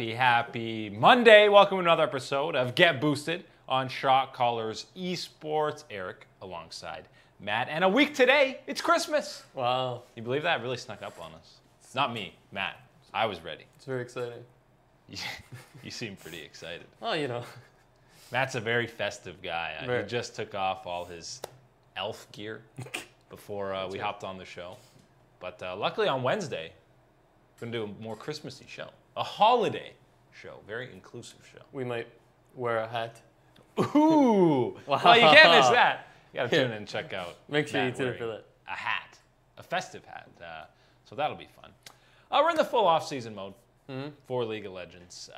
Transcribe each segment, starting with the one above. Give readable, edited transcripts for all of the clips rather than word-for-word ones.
Happy Monday. Welcome to another episode of Get Boosted on Shot Callers Esports. Eric alongside Matt. And a week today, it's Christmas. Wow. You believe that? It really snuck up on us. Not me, Matt. I was ready. It's very exciting. You seem pretty excited. Oh, you know. Matt's a very festive guy. Very. He just took off all his elf gear before we hopped on the show. But luckily on Wednesday, we're going to do a more Christmassy show. A holiday show. Very inclusive show. We might wear a hat. Ooh! Wow. Well, you can't miss that. You got to tune in and check out. Make sure Matt you tune in for wearing that. A hat. A festive hat. So that'll be fun. We're in the full off-season mode for League of Legends.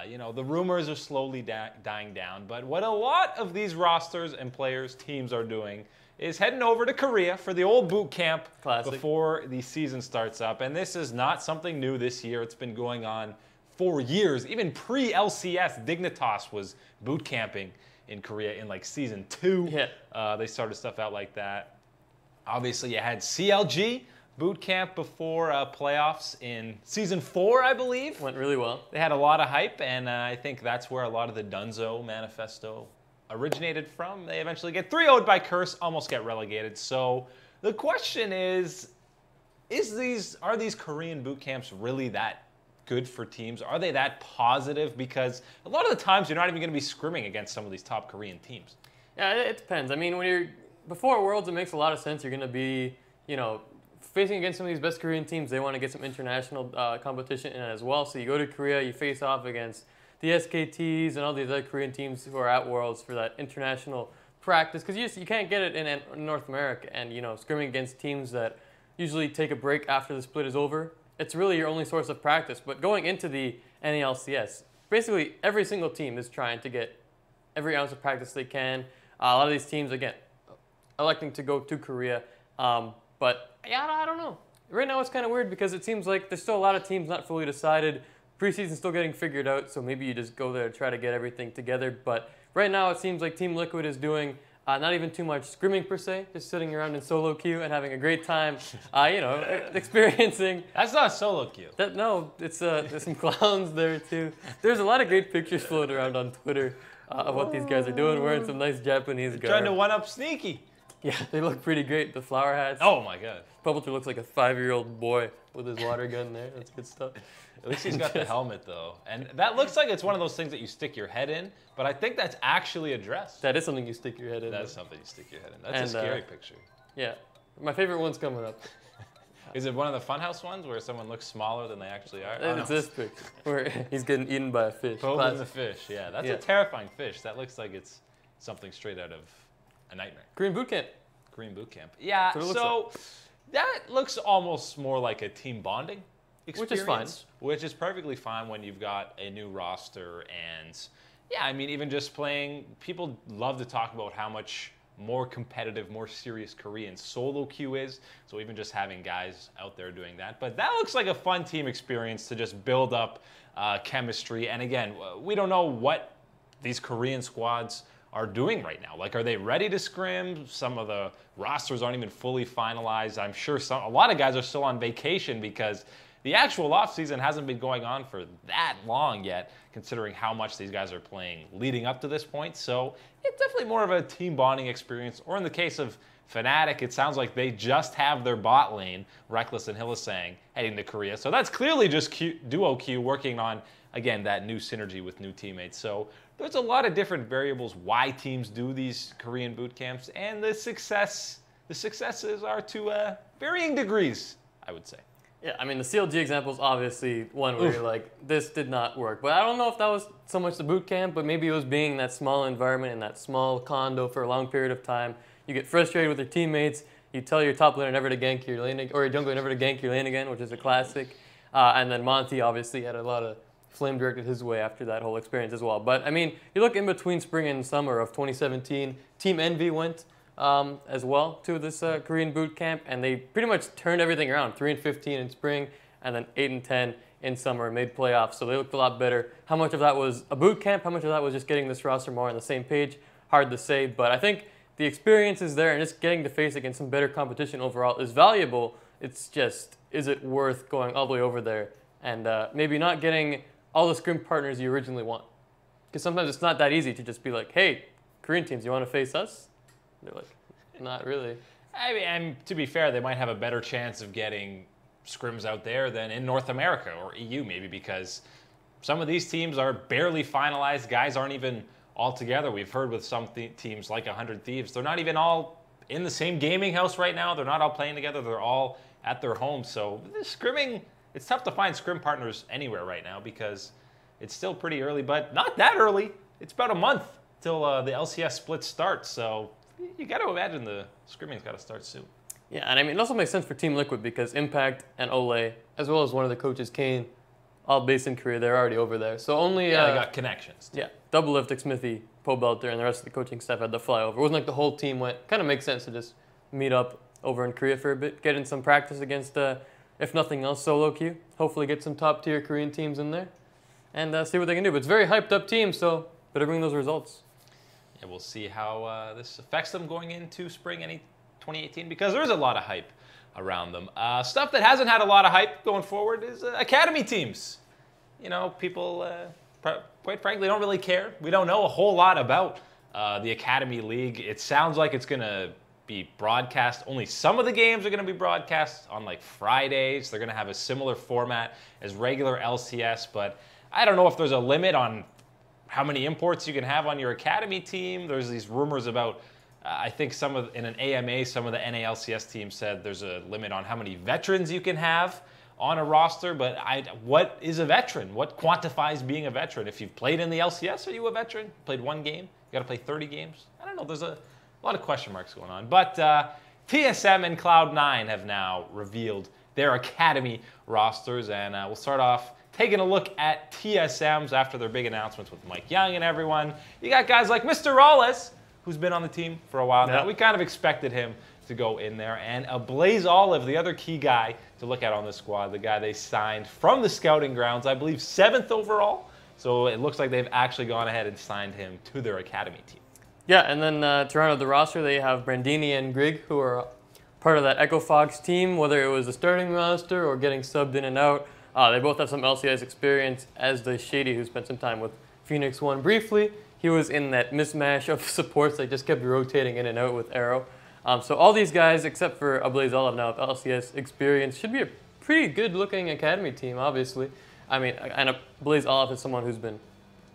You know, the rumors are slowly dying down, but what a lot of these rosters and players, teams are doing is heading over to Korea for the old boot camp before the season starts up. And this is not something new this year. It's been going on for years. Even pre-LCS, Dignitas was boot camping in Korea in like season 2. Yeah. They started stuff out like that. Obviously, you had CLG boot camp before playoffs in season 4, I believe. Went really well. They had a lot of hype, and I think that's where a lot of the Dunzo manifesto originated from. They eventually get 3-0'd by Curse, almost get relegated. So the question is are these Korean boot camps really that good for teams? Are they that positive? Because a lot of the times you're not even going to be scrimming against some of these top Korean teams. Yeah, it depends. I mean, when you're before Worlds, it makes a lot of sense. You're going to be, you know, facing against some of these best Korean teams. They want to get some international competition in as well. So you go to Korea, you face off against the SKTs and all these other Korean teams who are at Worlds for that international practice, because you can't get it in North America. And, you know, scrimming against teams that usually take a break after the split is over, it's really your only source of practice. But going into the NA LCS, basically every single team is trying to get every ounce of practice they can. A lot of these teams, again, electing to go to Korea. But yeah, I don't know. Right now it's kind of weird because it seems like there's still a lot of teams not fully decided. Preseason's still getting figured out, so maybe you just go there to try to get everything together. But right now it seems like Team Liquid is doing not even too much scrimming per se, just sitting around in solo queue and having a great time, you know, experiencing. That's not solo queue. No, it's there's some clowns there too. There's a lot of great pictures floating around on Twitter of what these guys are doing, wearing some nice Japanese garb. Trying to one-up Sneaky. Yeah, they look pretty great. The flower hats. Oh my god. Puppleter looks like a 5-year-old boy with his water gun there. That's good stuff. At least he's got the helmet though. And that looks like it's one of those things that you stick your head in, but I think that's actually a dress. That is something you stick your head in. That is something you stick your head in. That's a scary picture. Yeah. My favorite one's coming up. Is it one of the Funhouse ones where someone looks smaller than they actually are? It's this picture where he's getting eaten by a fish. Probing the fish, yeah. That's a terrifying fish. That looks like it's something straight out of a nightmare. Korean Bootcamp. Korean Bootcamp. Yeah, so that looks almost more like a team bonding experience. Which is fine. Which is perfectly fine when you've got a new roster. And yeah, I mean, even just playing, people love to talk about how much more competitive, more serious Korean solo queue is. So even just having guys out there doing that. But that looks like a fun team experience to just build up chemistry. And again, we don't know what these Korean squads are doing right now. Like, are they ready to scrim? Some of the rosters aren't even fully finalized. I'm sure a lot of guys are still on vacation because the actual offseason hasn't been going on for that long yet, considering how much these guys are playing leading up to this point. So it's definitely more of a team bonding experience. Or in the case of Fnatic, it sounds like they just have their bot lane, Reckless and Hylissang, heading to Korea. So that's clearly just duo queue working on, again, that new synergy with new teammates. So there's a lot of different variables why teams do these Korean boot camps, and the successes are to varying degrees, I would say. Yeah, I mean, the CLG example is obviously one where you're like, this did not work. But I don't know if that was so much the boot camp, but maybe it was being in that small environment, in that small condo for a long period of time. You get frustrated with your teammates. You tell your top laner never to gank your lane, or your jungler never to gank your lane again, which is a classic. And then Monty obviously had a lot of flame directed his way after that whole experience as well. But I mean, you look in between spring and summer of 2017, Team Envy went as well to this Korean boot camp, and they pretty much turned everything around. 3-15 in spring, and then 8-10 in summer, made playoffs. So they looked a lot better. How much of that was a boot camp? How much of that was just getting this roster more on the same page? Hard to say, but I think the experience is there, and just getting to face against some better competition overall is valuable. It's just, is it worth going all the way over there and maybe not getting all the scrim partners you originally want. Because sometimes it's not that easy to just be like, hey, Korean teams, you want to face us? They're like, not really. I mean, and to be fair, they might have a better chance of getting scrims out there than in North America or EU maybe, because some of these teams are barely finalized. Guys aren't even all together. We've heard with some teams like 100 Thieves, they're not even all in the same gaming house right now. They're not all playing together. They're all at their homes. So this scrimming, it's tough to find scrim partners anywhere right now because it's still pretty early, but not that early. It's about a month till the LCS split starts. So you got to imagine the scrimming's got to start soon. Yeah, and I mean, it also makes sense for Team Liquid because Impact and Ole, as well as one of the coaches, Kane, all based in Korea, they're already over there. So only... Yeah, they got connections. Yeah, Doublelift, Xmithy, Po Belter, and the rest of the coaching staff had to fly over. It wasn't like the whole team went. Kind of makes sense to just meet up over in Korea for a bit, get in some practice against, if nothing else, solo queue. Hopefully get some top-tier Korean teams in there and see what they can do. But it's a very hyped-up team, so better bring those results. Yeah, we'll see how this affects them going into spring 2018 because there is a lot of hype around them. Stuff that hasn't had a lot of hype going forward is academy teams. You know, people, quite frankly, don't really care. We don't know a whole lot about the Academy League. It sounds like it's going to be broadcast. Only some of the games are going to be broadcast on like Fridays. They're going to have a similar format as regular LCS, but I don't know if there's a limit on how many imports you can have on your Academy team. There's these rumors about I think in an AMA, some of the NA LCS teams said there's a limit on how many veterans you can have on a roster, but what is a veteran? What quantifies being a veteran? If you've played in the LCS, are you a veteran? Played one game? You got to play 30 games? I don't know. There's a lot of question marks going on. But TSM and Cloud9 have now revealed their Academy rosters, and we'll start off taking a look at TSM's after their big announcements with Mike Young and everyone. You got guys like Mr. Rawless, who's been on the team for a while now. Yep. We kind of expected him to go in there. And Blaze Olive, the other key guy to look at on this squad, the guy they signed from the scouting grounds, I believe 7th overall. So it looks like they've actually gone ahead and signed him to their Academy team. Yeah, and then to round out the roster, they have Brandini and Grig, who are part of that Echo Fox team, whether it was the starting roster or getting subbed in and out. They both have some LCS experience, as does Shady, who spent some time with Phoenix One briefly. He was in that mismatch of supports that just kept rotating in and out with Arrow. So all these guys, except for Blaze Olive now with LCS experience, should be a pretty good-looking Academy team, obviously. I mean, and Blaze Olive is someone who's been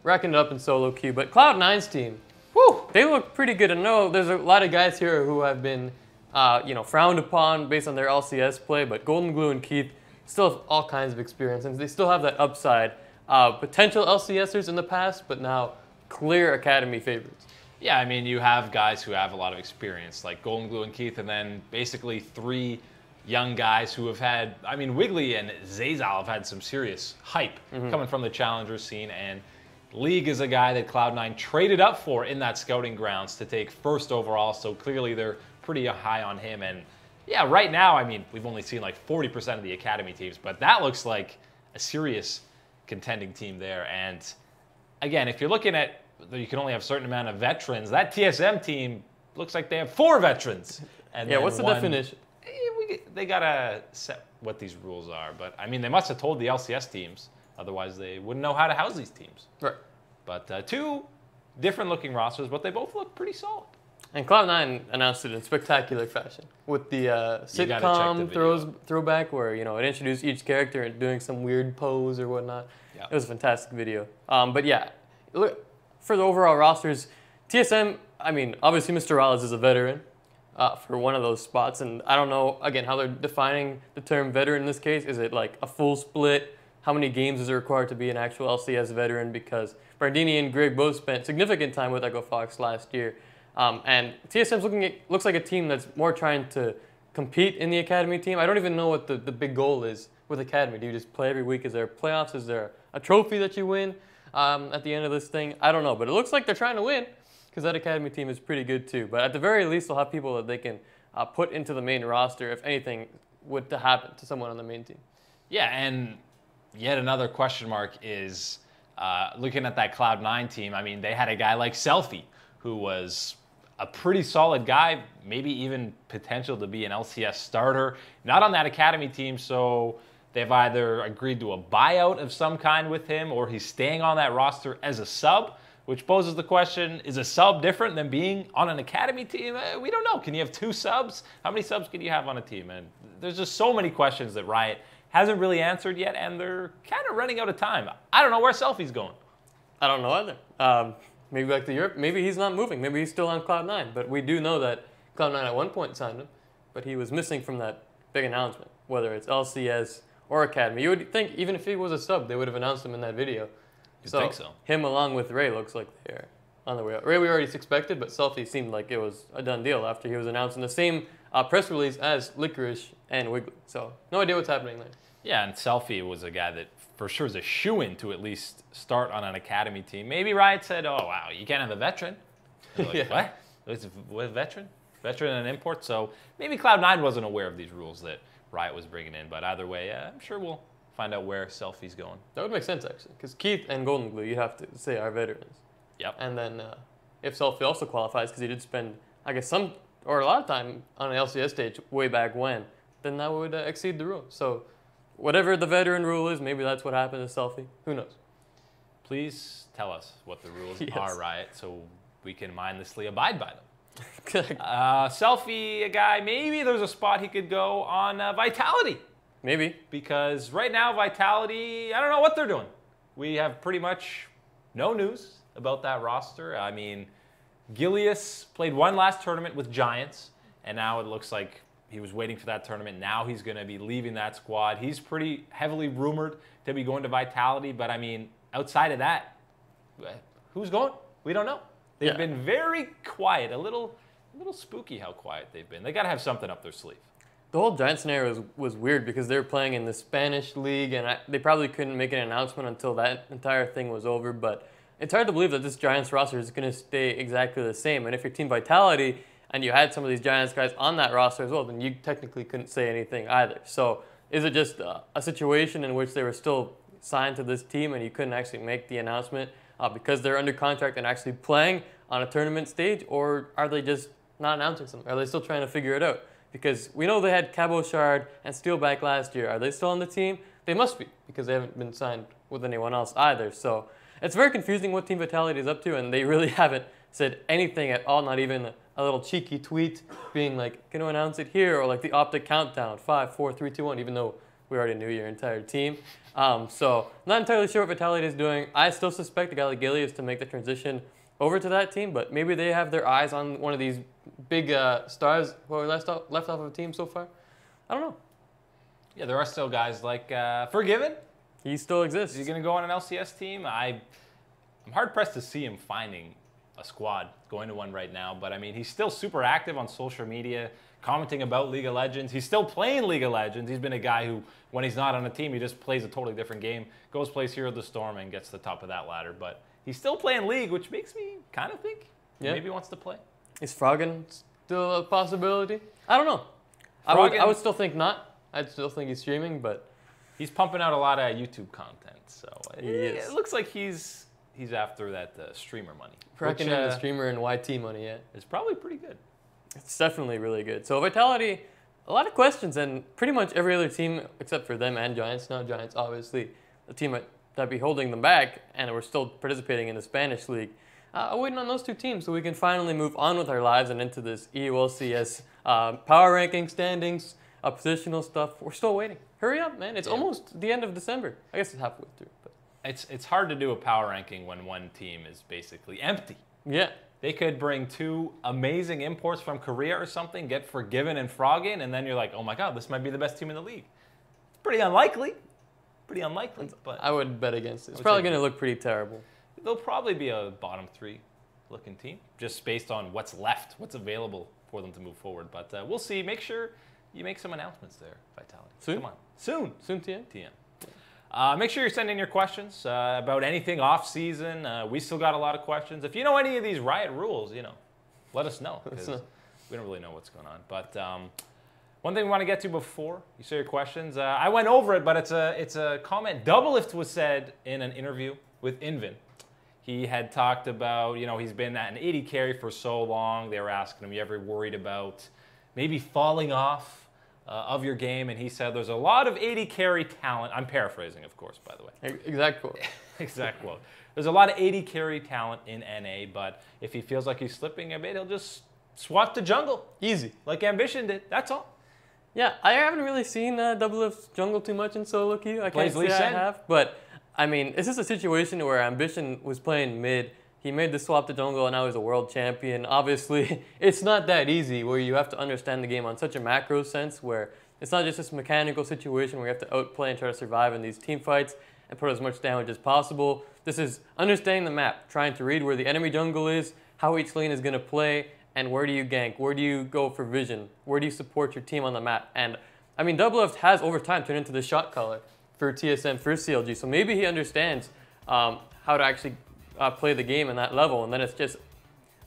racking it up in solo queue. But Cloud9's team, whew, they look pretty good. And I know there's a lot of guys here who have been frowned upon based on their LCS play, but Golden Glue and Keith still have all kinds of experience, and they still have that upside. Potential LCSers in the past, but now clear Academy favorites. Yeah, I mean, you have guys who have a lot of experience, like Golden Glue and Keith, and then basically 3 young guys who have had, I mean, Wiggly and Zazal have had some serious hype coming from the challenger scene, and League is a guy that Cloud9 traded up for in that scouting grounds to take 1st overall, so clearly they're pretty high on him. And yeah, right now, I mean, we've only seen like 40% of the Academy teams, but that looks like a serious contending team there. And again, if you're looking at, you can only have a certain amount of veterans, that TSM team looks like they have 4 veterans. And yeah, what's the definition? They got to set what these rules are. But, I mean, they must have told the LCS teams. Otherwise, they wouldn't know how to house these teams. Right. But 2 different-looking rosters, but they both look pretty solid. And Cloud9 announced it in spectacular fashion with the sitcom throwback where, you know, it introduced each character and doing some weird pose or whatnot. Yeah. It was a fantastic video. But yeah, look, for the overall rosters, TSM, I mean, obviously Mr. Rawless is a veteran for one of those spots. And I don't know, again, how they're defining the term veteran in this case. Is it like a full split? How many games is it required to be an actual LCS veteran? Because Brandini and Grig both spent significant time with Echo Fox last year. And TSM's looks like a team that's more trying to compete in the Academy team. I don't even know what the big goal is with Academy. Do you just play every week? Is there playoffs? Is there a trophy that you win at the end of this thing? I don't know, but it looks like they're trying to win because that Academy team is pretty good too. But at the very least, they'll have people that they can put into the main roster if anything would to happen to someone on the main team. Yeah, and yet another question mark is looking at that Cloud9 team. I mean, they had a guy like Selfie who was a pretty solid guy, maybe even potential to be an LCS starter. Not on that Academy team, so They've either agreed to a buyout of some kind with him or he's staying on that roster as a sub, which poses the question, is a sub different than being on an academy team? We don't know. Can you have 2 subs? How many subs can you have on a team? And there's just so many questions that Riot hasn't really answered yet, and they're kind of running out of time. I don't know where Selfie's going. I don't know either. Maybe back to Europe. Maybe he's not moving. Maybe he's still on Cloud9. But we do know that Cloud9 at one point signed him, but he was missing from that big announcement, whether it's LCS or Academy. You would think even if he was a sub, they would have announced him in that video. You'd think so. Him along with Ray looks like they're on the way out. Ray we already expected, but Selfie seemed like it was a done deal after he was announced in the same press release as Licorice and Wiggly. So no idea what's happening there. Yeah, and Selfie was a guy that for sure is a shoo-in to at least start on an academy team. Maybe Riot said, oh, wow, you can't have a veteran. Like, Yeah. What? A veteran? Veteran and import? So maybe Cloud9 wasn't aware of these rules that Riot was bringing in. But either way, I'm sure we'll find out where Selfie's going. That would make sense, actually, because Keith and Golden Glue, you have to say, are veterans. Yep. And then if Selfie also qualifies, because he did spend, I guess, some or a lot of time on an LCS stage way back when, then that would exceed the rule. So whatever the veteran rule is, maybe that's what happened to Selfie. Who knows? Please tell us what the rules Yes. are, Riot, so we can mindlessly abide by them. Maybe. Selfie, a guy, maybe there's a spot he could go on Vitality. Because right now, Vitality, I don't know what they're doing. We have pretty much no news about that roster. I mean, Gilius played one last tournament with Giants, and now it looks like he was waiting for that tournament. Now he's going to be leaving that squad. He's pretty heavily rumored to be going to Vitality, but I mean, outside of that, who's going? We don't know. They've been very quiet, a little spooky how quiet they've been. They got to have something up their sleeve. The whole Giant scenario was weird because they were playing in the Spanish league, and they probably couldn't make an announcement until that entire thing was over. But it's hard to believe that this Giants roster is going to stay exactly the same. And if you're Team Vitality and you had some of these Giants guys on that roster as well, then you technically couldn't say anything either. So is it just a situation in which they were still signed to this team and you couldn't actually make the announcement because they're under contract and actually playing on a tournament stage, or are they just not announcing something? Are they still trying to figure it out? Because we know they had Cabo Shard and Steelback last year. Are they still on the team? They must be, because they haven't been signed with anyone else either. So it's very confusing what Team Vitality is up to, and they really haven't said anything at all, not even a little cheeky tweet being like, can you announce it here? Or like the Optic countdown, 5, 4, 3, 2, 1, even though we already knew your entire team. So not entirely sure what Vitality is doing. I still suspect a guy like Gilius to make the transition over to that team, but maybe they have their eyes on one of these big stars who are left off of a team so far. I don't know. Yeah, there are still guys like Forgiven. He still exists. Is he going to go on an LCS team? I'm hard-pressed to see him finding a squad, going to one right now. But, I mean, he's still super active on social media, commenting about League of Legends. He's still playing League of Legends. He's been a guy who, when he's not on a team, he just plays a totally different game, goes plays Hero of the Storm, and gets to the top of that ladder. But he's still playing League, which makes me kind of think maybe he wants to play. Is Froggen still a possibility? I don't know. I would still think not. I'd still think he's streaming, but he's pumping out a lot of YouTube content, so it looks like he's after that streamer money. Fracking in the streamer and YT money, it's probably pretty good. It's definitely really good. So Vitality, a lot of questions, and pretty much every other team except for them and Giants. Now Giants, obviously, the team that'd be holding them back, and we're still participating in the Spanish league. Waiting on those two teams so we can finally move on with our lives and into this EULCS power ranking standings, positional stuff. We're still waiting. Hurry up, man. It's almost the end of December. I guess it's halfway through. But it's hard to do a power ranking when one team is basically empty. Yeah. They could bring 2 amazing imports from Korea or something, get Forgiven and Froggen, and then you're like, oh my god, this might be the best team in the league. It's pretty unlikely. But I would bet against it. It's probably going to look pretty terrible. They'll probably be a bottom 3 looking team, just based on what's left, what's available for them to move forward. But we'll see. Make sure you make some announcements there, Vitality. Soon? Come on. Soon, TM. Make sure you're sending your questions about anything off-season. We still got a lot of questions. If you know any of these Riot rules, let us know, because we don't really know what's going on. But one thing we want to get to before you say your questions, I went over it, but it's a comment. Doublelift was said in an interview with Invin. He had talked about, he's been at an 80 carry for so long. They were asking him, you ever worried about maybe falling off of your game, and he said there's a lot of AD carry talent. I'm paraphrasing, of course, by the way. Exact quote. Exact quote. There's a lot of AD carry talent in NA, but if he feels like he's slipping a bit, he'll just swap to jungle. Easy. Like Ambition did. That's all. Yeah, I haven't really seen Doublelift jungle too much in solo queue. I can't Plays say I Lee Sin. have. But, I mean, it's just a situation where Ambition was playing mid. He made the swap to jungle, and now he's a world champion. Obviously, it's not that easy where you have to understand the game on such a macro sense where it's not just this mechanical situation where you have to outplay and try to survive in these team fights and put as much damage as possible. This is understanding the map, trying to read where the enemy jungle is, how each lane is going to play, and where do you gank, where do you go for vision, where do you support your team on the map. And, I mean, Doublelift has over time turned into the shot caller for TSM, for CLG, so maybe he understands how to actually play the game in that level, and then it's just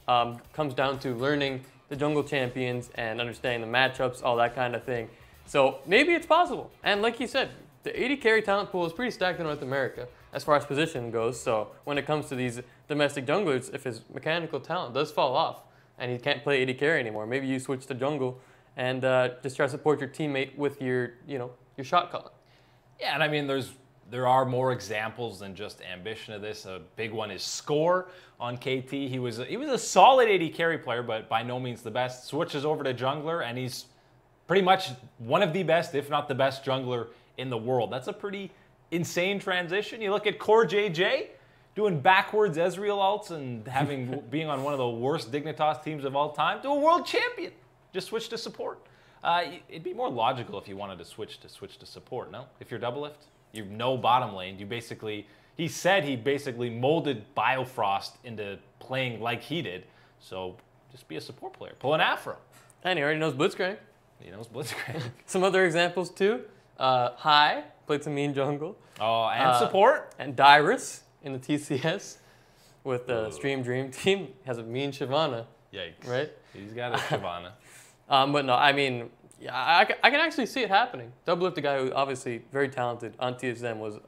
comes down to learning the jungle champions and understanding the matchups, all that kind of thing. So maybe it's possible. And like you said, the AD carry talent pool is pretty stacked in North America as far as position goes. So when it comes to these domestic junglers, if his mechanical talent does fall off and he can't play AD carry anymore, maybe you switch to jungle and just try to support your teammate with your shot calling. Yeah, and I mean, there are more examples than just Ambition of this. A big one is Score on KT. He was a solid AD carry player, but by no means the best. Switches over to jungler, and he's pretty much one of the best, if not the best jungler in the world. That's a pretty insane transition. You look at Core JJ doing backwards Ezreal ults and being on one of the worst Dignitas teams of all time to a world champion. Just switch to support. It'd be more logical if you wanted to switch to support, no? If you're Doublelift, you know bottom lane. He said he basically molded Biofrost into playing like he did. So just be a support player. Pull an Afro. And he already knows Blitzcrank. He knows Blitzcrank. Some other examples too. High played some mean jungle. Oh, and support. And Dyrus in the TCS with the Stream Dream team has a mean Shyvana. Yikes. Right? He's got a Shyvana. But no, I mean, yeah, I can actually see it happening. Doublelift, the guy who obviously very talented on TSM, was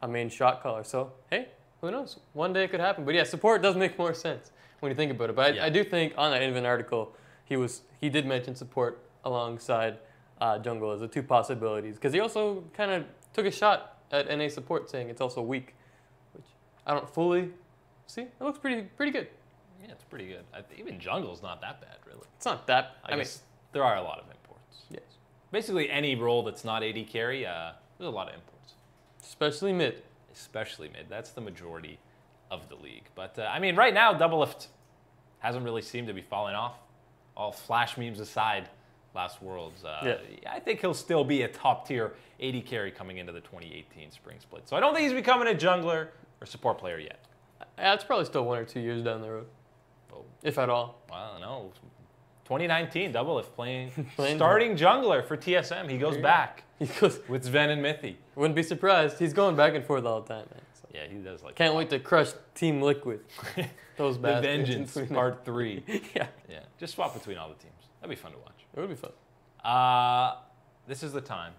a main shot caller. So, hey, who knows? One day it could happen. But yeah, support does make more sense when you think about it. But I do think on that Invent article, he did mention support alongside jungle as the two possibilities. Because he also kind of took a shot at NA support saying it's also weak, which I don't fully see. It looks pretty good. Yeah, it's pretty good. Even jungle's not that bad, really. It's not that. I mean, there are a lot of imports. Yes. Basically, any role that's not AD carry, there's a lot of imports. Especially mid. Especially mid. That's the majority of the league. But, I mean, right now, Doublelift hasn't really seemed to be falling off. All flash memes aside, last Worlds. I think he'll still be a top-tier AD carry coming into the 2018 Spring Split. So I don't think he's becoming a jungler or support player yet. It's probably still 1 or 2 years down the road. Oh. If at all. Well, I don't know. 2019, Doublelift playing starting jungler for TSM. He goes back with Sven and Mithy. Wouldn't be surprised. He's going back and forth all the time, man. So. Yeah, he does like. Can't wait to crush Team Liquid. Those The Vengeance Part 3. Yeah. Just swap between all the teams. That'd be fun to watch. It would be fun. This is the time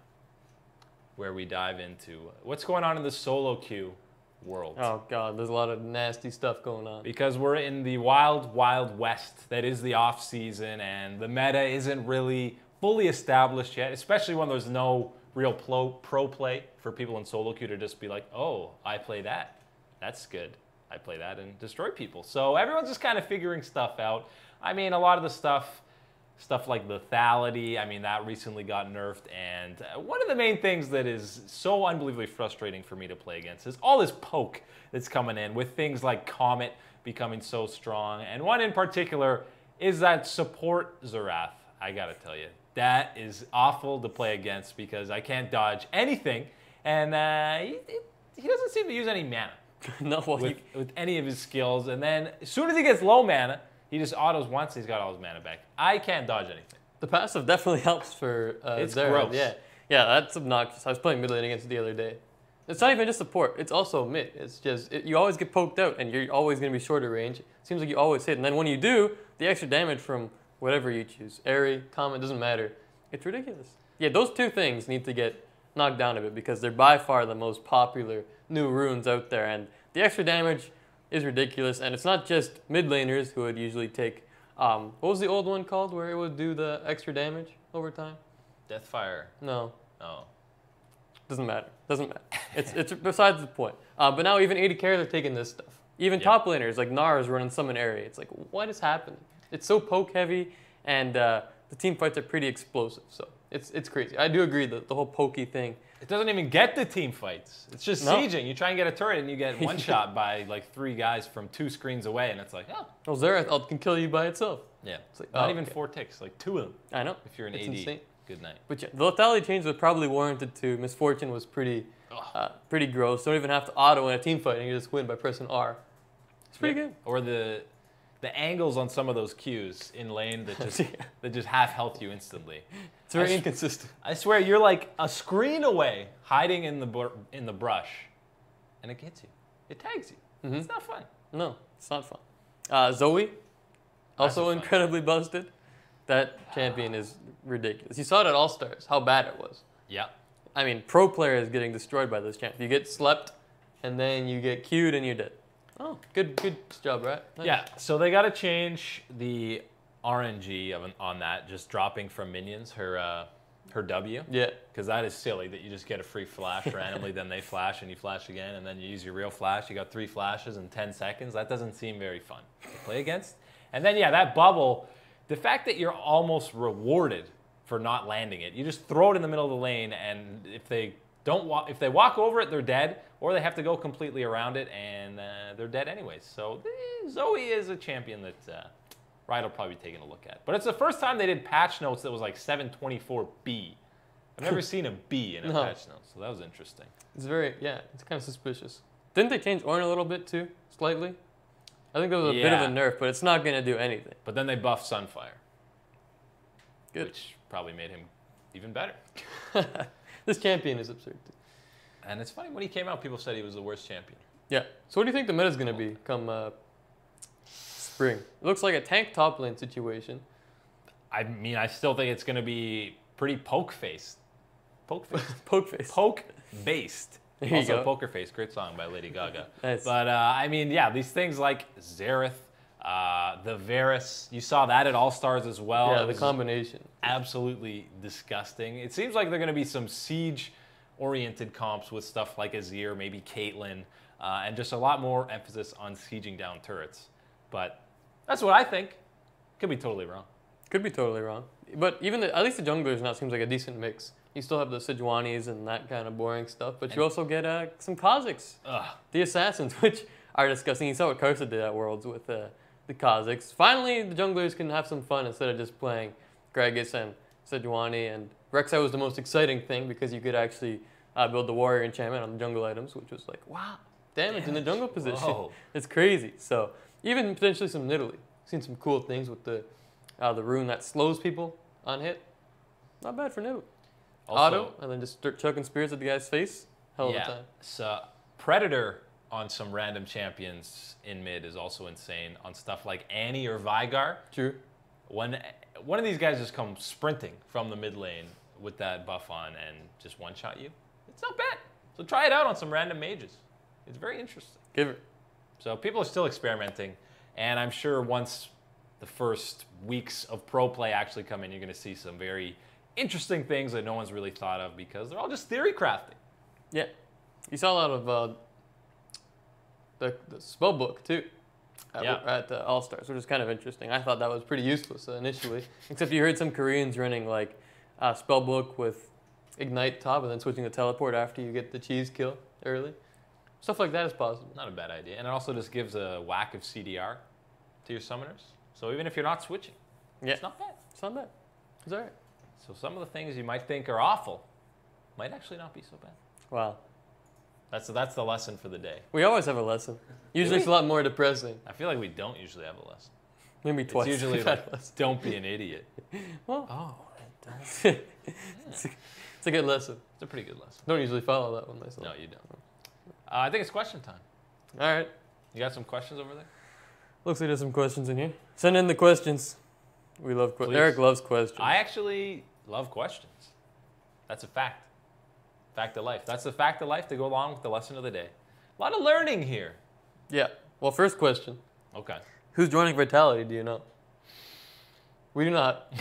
where we dive into what's going on in the solo queue world. Oh God, there's a lot of nasty stuff going on. Because we're in the wild, wild west that is the off season, and the meta isn't really fully established yet, especially when there's no real pro play for people in solo queue to just be like, oh, I play that. That's good. I play that and destroy people. So everyone's just kind of figuring stuff out. I mean, a lot of the stuff like lethality, I mean, that recently got nerfed. And one of the main things that is so unbelievably frustrating for me to play against is all this poke that's coming in with things like Comet becoming so strong. And one in particular is that support Xerath. I gotta tell you, that is awful to play against because I can't dodge anything. And he doesn't seem to use any mana with any of his skills. And then as soon as he gets low mana, he just autos once, he's got all his mana back. I can't dodge anything. The passive definitely helps for it's Xerath. gross. Yeah, that's obnoxious. I was playing mid lane against it the other day. It's not even just support. It's also mid. It's just, you always get poked out, and you're always going to be shorter range. It seems like you always hit. And then when you do, the extra damage from whatever you choose, Airy, Comet, doesn't matter. It's ridiculous. Yeah, those two things need to get knocked down a bit because they're by far the most popular new runes out there. And the extra damage is ridiculous, and it's not just mid laners who would usually take, what was the old one called where it would do the extra damage over time? Deathfire. No. Oh. Doesn't matter. Doesn't matter. It's besides the point. But now even AD carries are taking this stuff. Even top laners like Nar is running summon area. It's like, what is happening? It's so poke heavy, and the team fights are pretty explosive. So it's crazy. I do agree that the whole pokey thing. It doesn't even get the team fights. It's just sieging. You try and get a turret and you get one shot by like 3 guys from 2 screens away, and it's like, oh. Well, Xerath can kill you by itself. Yeah. It's like, not even 4 ticks, like 2 of them. I know. If you're an it's AD, insane. good night. But yeah, the lethality change was probably warranted too. Misfortune was pretty gross. Don't even have to auto in a team fight, and you just win by pressing R. It's pretty good. Or the angles on some of those Qs in lane that just half health you instantly. It's very inconsistent. I swear, you're like a screen away, hiding in the brush, and it gets you. It tags you. It's not fun. No, it's not fun. Zoe, also incredibly busted. That champion is ridiculous. You saw it at All Stars, how bad it was. Yeah. I mean, pro players getting destroyed by this champion. You get slept, and then you get queued, and you're dead. Oh, good job, right? Nice. Yeah, so they got to change the RNG on that, just dropping from minions, her W. Yeah. Because that is silly that you just get a free flash randomly, then they flash and you flash again, and then you use your real flash. You got 3 flashes in 10 seconds. That doesn't seem very fun to play against. And then, yeah, that bubble, the fact that you're almost rewarded for not landing it. You just throw it in the middle of the lane, and if they walk over it, they're dead, or they have to go completely around it, and they're dead anyways. So Zoe is a champion that Riot will probably be taking a look at. But it's the first time they did patch notes that was like 724B. I've never seen a B in a patch note, so that was interesting. It's it's kind of suspicious. Didn't they change Ornn a little bit too, slightly? I think there was a bit of a nerf, but it's not going to do anything. But then they buffed Sunfire. Good. Which probably made him even better. This champion is absurd too. And it's funny, when he came out, people said he was the worst champion. Yeah. So what do you think the meta is going to be come spring? It looks like a tank top lane situation. I mean, I still think it's going to be pretty poke-faced. Poke-faced? Poke-faced. Poke-based. There you Also, go. Poker Face, great song by Lady Gaga. Nice. But, I mean, yeah, these things like Xerath, the Varus, you saw that at All-Stars as well. Yeah, the combination. Absolutely disgusting. It seems like there are going to be some siege-oriented comps with stuff like Azir, maybe Caitlyn, and just a lot more emphasis on sieging down turrets. But that's what I think. Could be totally wrong. Could be totally wrong. But even at least the junglers now seems like a decent mix. You still have the Sejuanis and that kind of boring stuff, but you also get some Kazakhs. The Assassins, which are disgusting. You saw what Karsa did at Worlds with the Kazakhs. Finally, the junglers can have some fun instead of just playing Gragas and Sejuani. And Rek'Sai was the most exciting thing because you could actually build the warrior enchantment on the jungle items, which was like, wow, damage in the jungle position. Whoa. It's crazy. So even potentially some Nidalee. Seen some cool things with the rune that slows people on hit. Not bad for Nidalee. Auto, and then just start chucking spears at the guy's face. Hell of a time. So Predator on some random champions in mid is also insane. On stuff like Annie or Veigar. True. When one of these guys just comes sprinting from the mid lane with that buff on and just one-shot you, it's not bad. So try it out on some random mages. It's very interesting. Give it. So people are still experimenting, and I'm sure once the first weeks of pro play actually come in, you're going to see some very interesting things that no one's really thought of because they're all just theory crafting. Yeah. You saw a lot of the spell book too at the All Stars, which is kind of interesting. I thought that was pretty useless initially, except you heard some Koreans running like spell book with ignite top and then switching to teleport after you get the cheese kill early. Stuff like that is possible. Not a bad idea. And it also just gives a whack of CDR to your summoners. So even if you're not switching, it's not bad. It's not bad. It's all right. So some of the things you might think are awful might actually not be so bad. Wow. That's the lesson for the day. We always have a lesson. Usually it's a lot more depressing. I feel like we don't usually have a lesson. Maybe twice. It's usually like, don't be an idiot. Well, it's a good lesson. It's a pretty good lesson. Don't usually follow that one myself. No, you don't. I think it's question time. All right. You got some questions over there? Looks like there's some questions in here. Send in the questions. We love questions. Eric loves questions. I actually love questions. That's a fact. Fact of life. That's the fact of life to go along with the lesson of the day. A lot of learning here. Yeah. Well, first question. Okay. Who's joining Vitality, do you know? We do not.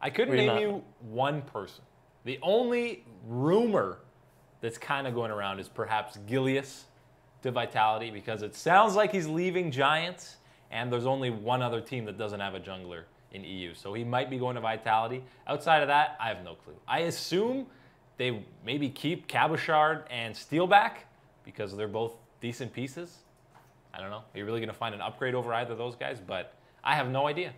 I couldn't name you one person. The only rumor that's kind of going around is perhaps Gilius to Vitality, because it sounds like he's leaving Giants, and there's only one other team that doesn't have a jungler in EU. So he might be going to Vitality. Outside of that, I have no clue. I assume they maybe keep Cabochard and Steelback because they're both decent pieces. I don't know. Are you really going to find an upgrade over either of those guys? But I have no idea.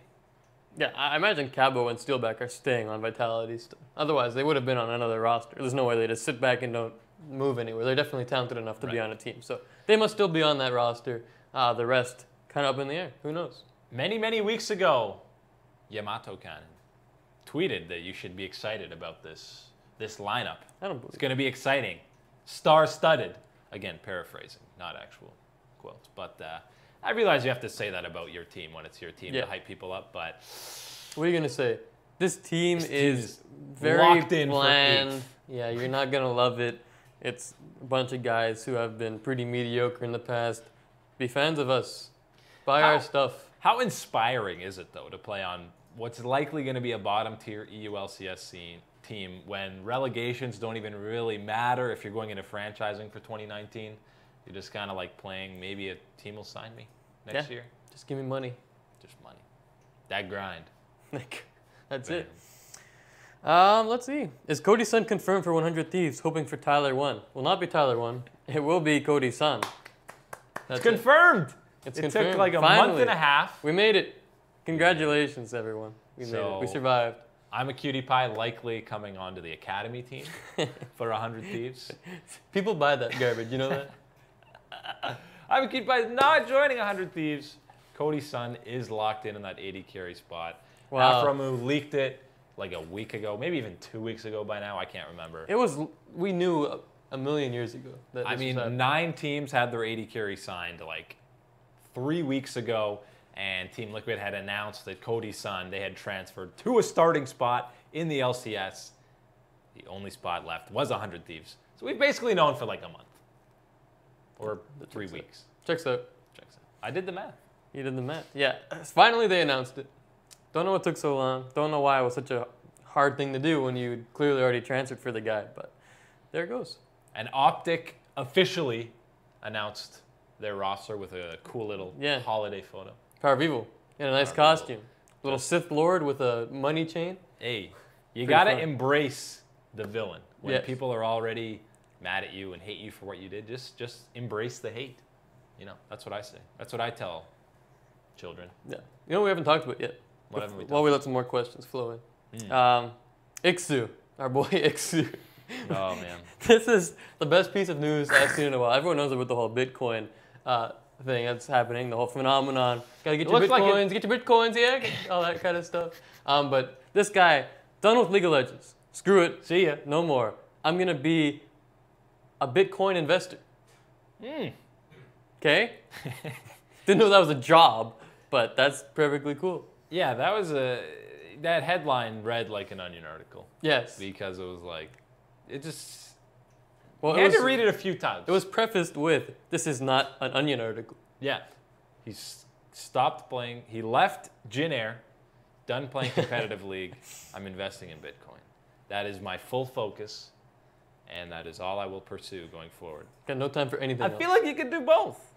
Yeah, I imagine Cabo and Steelback are staying on Vitality still. Otherwise, they would have been on another roster. There's no way they just sit back and don't move anywhere. They're definitely talented enough to be on a team. So they must still be on that roster. The rest kind of up in the air. Who knows? Many, many weeks ago, Yamato Cannon tweeted that you should be excited about this lineup. I don't believe it's going to be exciting. Star-studded. Again, paraphrasing, not actual quotes. But I realize you have to say that about your team when it's your team to hype people up. But what are you going to say? This team is very locked in bland. Yeah, you're not going to love it. It's a bunch of guys who have been pretty mediocre in the past. Be fans of us. Buy our stuff. How inspiring is it, though, to play on what's likely going to be a bottom-tier EU LCS team when relegations don't even really matter if you're going into franchising for 2019? You're just kind of like playing, maybe a team will sign me next year. Just give me money. Just money. That grind. That's it. Let's see. Is Cody's son confirmed for 100 Thieves, hoping for Tyler 1? Will not be Tyler 1. It will be Cody's son. It's confirmed. It confirmed. took like a Finally. month and a half. We made it. Congratulations, everyone. We made it. We survived. I'm a cutie pie, likely coming onto the academy team for 100 Thieves. People buy that garbage, you know that? I'm a cutie pie, not joining 100 Thieves. Cody's son is locked in that 80 carry spot. Wow. Aframu leaked it like a week ago, maybe even 2 weeks ago by now. I can't remember. We knew a million years ago. That I mean, 9 teams had their 80 carry signed like 3 weeks ago, and Team Liquid had announced that Cody's son, they had transferred to a starting spot in the LCS. The only spot left was 100 Thieves. So we've basically known for like a month or 3 weeks. Checks out. I did the math. You did the math. Yeah. Finally, they announced it. Don't know what took so long. Don't know why it was such a hard thing to do when you clearly already transferred for the guy, but there it goes. And Optic officially announced their roster with a cool little holiday photo. Carvivo in a nice costume. Little Sith Lord with a money chain. Hey, you got to embrace the villain. When Yes. people are already mad at you and hate you for what you did, just embrace the hate. You know, that's what I say. That's what I tell children. Yeah. You know what we haven't talked about yet? What haven't we talked While we let some more questions flow in. Ixu, our boy Ixu. Oh, man. This is the best piece of news I've seen in a while. Everyone knows about the whole Bitcoin thing that's happening, the whole phenomenon. Gotta get your Bitcoins, get your Bitcoins, yeah, all that kind of stuff. But this guy, done with League of Legends. Screw it. See ya. No more. I'm gonna be a Bitcoin investor. Okay? Didn't know that was a job, but that's perfectly cool. Yeah, that headline read like an Onion article. Yes. Because it was like, you Well, had to read it a few times. It was prefaced with, this is not an Onion article. Yeah. He stopped playing. He left Jin Air, done playing competitive league. I'm investing in Bitcoin. That is my full focus, and that is all I will pursue going forward. Got no time for anything else. I feel like you could do both.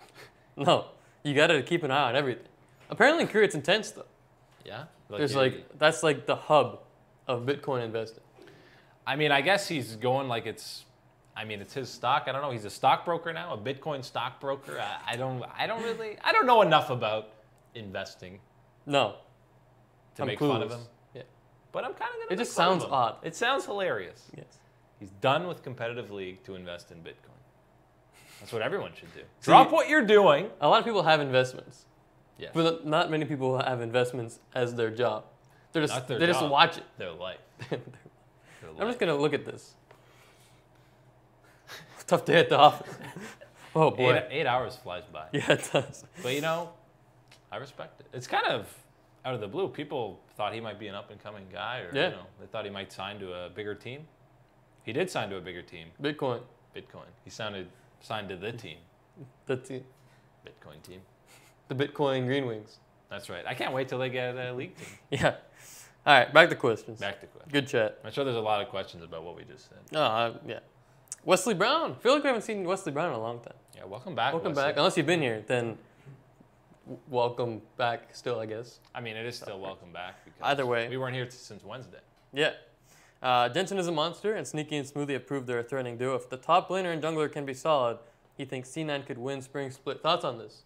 No. You gotta keep an eye on everything. Apparently in Korea it's intense though. Yeah? That's like the hub of Bitcoin investing. I mean, I guess he's going like it's his stock. I don't know. He's a stockbroker now, a Bitcoin stockbroker. I don't know enough about investing. No. To make fun of him. Yeah. But I'm kind of gonna. It just sounds odd. It sounds hilarious. Yes. He's done with competitive league to invest in Bitcoin. That's what everyone should do. Drop what you're doing. A lot of people have investments. Yes. But not many people have investments as their job. They just watch it. Their life. I'm just gonna look at this. Tough day at the office. Oh boy. 8 hours flies by. Yeah, it does. But I respect it. It's kind of out of the blue. People thought he might be an up-and-coming guy, or they thought he might sign to a bigger team. He did sign to a bigger team. Bitcoin. He signed to the team. The team. Bitcoin team. The Bitcoin Green Wings. That's right. I can't wait till they get a league team. Yeah. All right, back to questions. Back to questions. Good chat. I'm sure there's a lot of questions about what we just said. Yeah. Wesley Brown. I feel like we haven't seen Wesley Brown in a long time. Yeah, welcome back. Welcome Wesley. back. Unless you've been here, then welcome back still, I guess. I mean, it is still welcome back. Because Either way. we weren't here since Wednesday. Yeah. Jensen is a monster, and Sneaky and Smoothie have proved they're a threatening duo. If the top laner and jungler can be solid, he thinks C9 could win Spring Split. Thoughts on this?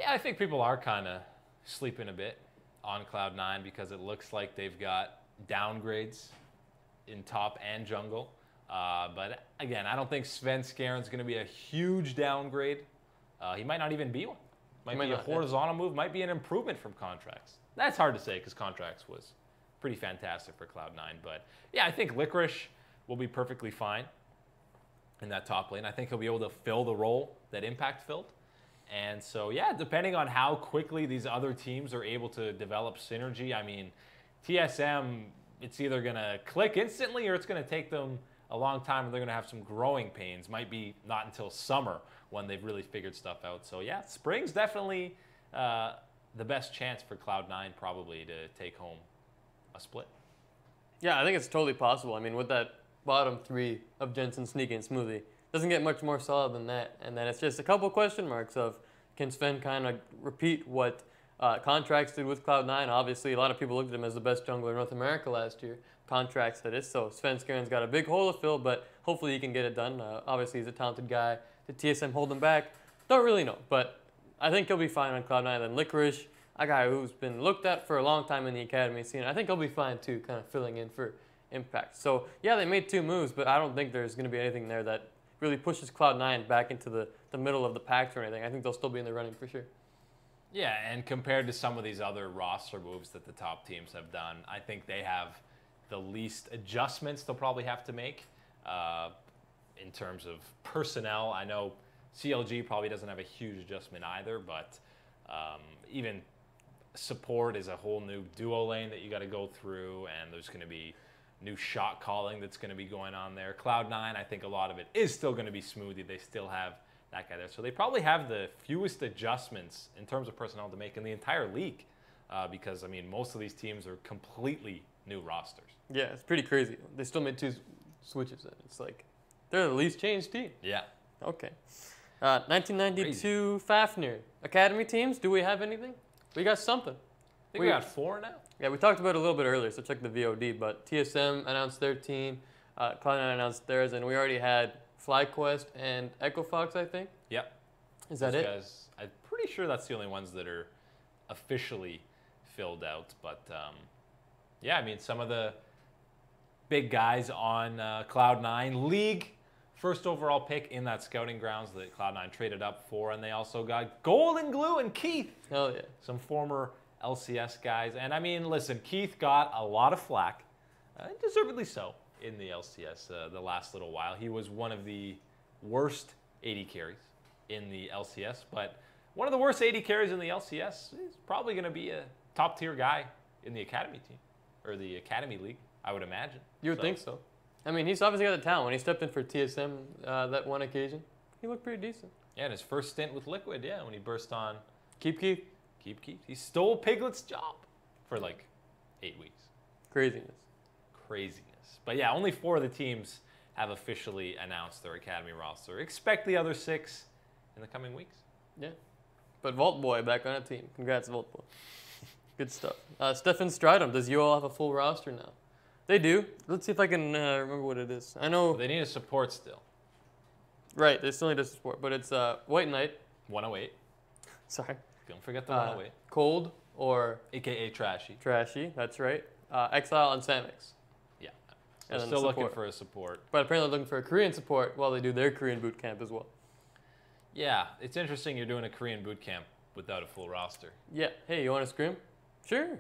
Yeah, I think people are kind of sleeping a bit on Cloud9 because it looks like they've got downgrades in top and jungle. But again, I don't think Sven Skaren's going to be a huge downgrade. He might not even be one. Might be a horizontal move. Might be an improvement from Contracts. That's hard to say because Contracts was pretty fantastic for Cloud9. But yeah, I think Licorice will be perfectly fine in that top lane. I think he'll be able to fill the role that Impact filled. And so, yeah, depending on how quickly these other teams are able to develop synergy, I mean, TSM, it's either going to click instantly or it's going to take them a long time and they're going to have some growing pains. Might be not until summer when they've really figured stuff out. So, yeah, spring's definitely the best chance for Cloud9 probably to take home a split. Yeah, I think it's totally possible. I mean, with that bottom three of Jensen, Sneaky, and Smoothie, doesn't get much more solid than that. And then it's just a couple question marks of can Sven kind of repeat what Contracts did with Cloud9. Obviously, a lot of people looked at him as the best jungler in North America last year. Contracts that is. So Sven Skaren's got a big hole to fill, but hopefully he can get it done. Obviously, he's a talented guy. Did TSM hold him back? Don't really know, but I think he'll be fine on Cloud9. Then Licorice, a guy who's been looked at for a long time in the academy scene. I think he'll be fine too, kind of filling in for Impact. So yeah, they made 2 moves, but I don't think there's going to be anything there that really pushes Cloud9 back into the middle of the pack or anything. I think they'll still be in the running for sure. Yeah, and compared to some of these other roster moves that the top teams have done, I think they have the least adjustments they'll probably have to make in terms of personnel. I know CLG probably doesn't have a huge adjustment either, but even support is a whole new duo lane that you got to go through, and there's going to be new shot calling that's going to be going on there. Cloud9, I think a lot of it is still going to be Smoothie. They still have that guy there. So they probably have the fewest adjustments in terms of personnel to make in the entire league because, I mean, most of these teams are completely new rosters. Yeah, it's pretty crazy. They still made 2 switches. It's like they're the least changed team. Yeah. Okay. 1992 Fafnir. Academy teams, do we have anything? We got something. I think we got 4 now. Yeah, we talked about it a little bit earlier, so check the VOD. But TSM announced their team, Cloud9 announced theirs, and we already had FlyQuest and Echo Fox, I think. Yep. Is that it? Guys, I'm pretty sure that's the only ones that are officially filled out. But yeah, I mean, some of the big guys on Cloud9 League, first overall pick in that scouting grounds that Cloud9 traded up for, and they also got Golden Glue and Keith. Hell yeah. Some former LCS guys. And I mean, listen, Keith got a lot of flack, deservedly so, in the LCS the last little while. He was one of the worst AD carries in the LCS, but one of the worst AD carries in the LCS is probably going to be a top-tier guy in the Academy team, or the Academy League, I would imagine. You would think so. I mean, he's obviously got the talent. When he stepped in for TSM that one occasion, he looked pretty decent. Yeah, and his first stint with Liquid, yeah, when he burst on Keep Keith. He stole Piglet's job for like 8 weeks. Craziness. But yeah, only 4 of the teams have officially announced their Academy roster. Expect the other 6 in the coming weeks. Yeah. But Vault Boy back on a team. Congrats, Vault Boy. Good stuff. Stefan Stridham, does UOL have a full roster now? They do. Let's see if I can remember what it is. I know. They need a support still. Right, they still need a support, but it's White Knight. 108. Sorry. Don't forget the 108. Cold or AKA Trashy. Trashy, that's right. Exile and Samix. Yeah. So still looking for a support. But apparently looking for a Korean support while they do their Korean Bootcamp as well. Yeah, it's interesting you're doing a Korean Bootcamp without a full roster. Yeah. Hey, you want to scrim? Sure.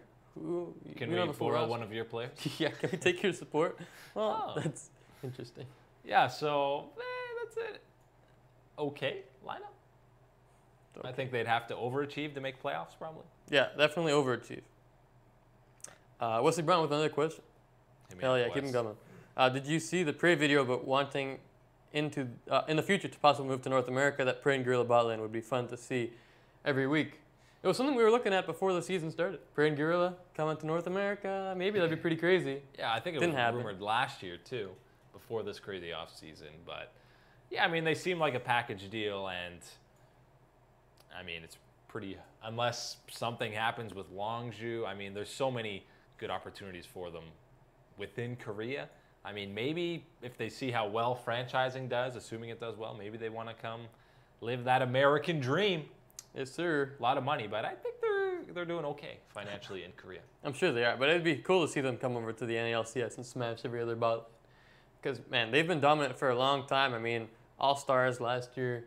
Can we borrow one of your players? Yeah, can we take your support? Well, that's interesting. Yeah, so that's it. Okay lineup. Okay. I think they'd have to overachieve to make playoffs, probably. Yeah, definitely overachieve. Wesley Brown with another question. Hell yeah, keep him coming. Did you see the Prey video about wanting in the future to possibly move to North America? That Prey and Gorilla bot lane would be fun to see every week. It was something we were looking at before the season started. Korean Gorilla coming to North America. Maybe that'd be pretty crazy. Yeah, I think it Didn't was happen. rumored last year too, before this crazy off season. But yeah, I mean, they seem like a package deal, and I mean, it's pretty, unless something happens with Longju. I mean, there's so many good opportunities for them within Korea. I mean, maybe if they see how well franchising does, assuming it does well, maybe they want to come live that American dream. Yes, sir. A lot of money, but I think they're doing okay financially in Korea. I'm sure they are, but it'd be cool to see them come over to the NA LCS and smash every other bot. Because, man, they've been dominant for a long time. I mean, All-Stars last year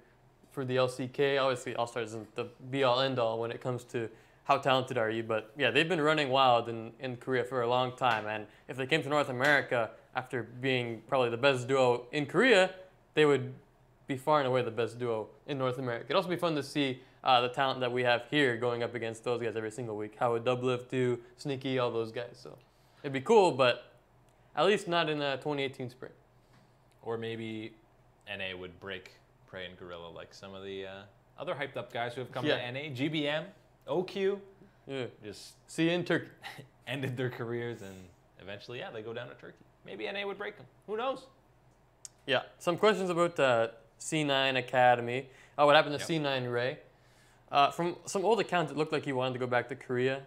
for the LCK. Obviously, All-Stars isn't the be-all, end-all when it comes to how talented are you. But, yeah, they've been running wild in Korea for a long time. And if they came to North America after being probably the best duo in Korea, they would be far and away the best duo in North America. It'd also be fun to see the talent that we have here going up against those guys every single week. How would Doublelift do, Sneaky, all those guys. So it'd be cool, but at least not in 2018 spring. Or maybe NA would break Prey and Gorilla like some of the other hyped up guys who have come to NA. GBM, OQ, just see you in Turkey. ended their careers, and eventually, yeah, they go down to Turkey. Maybe NA would break them. Who knows? Yeah, some questions about C9 Academy. What happened to C9 Ray? From some old accounts, it looked like he wanted to go back to Korea.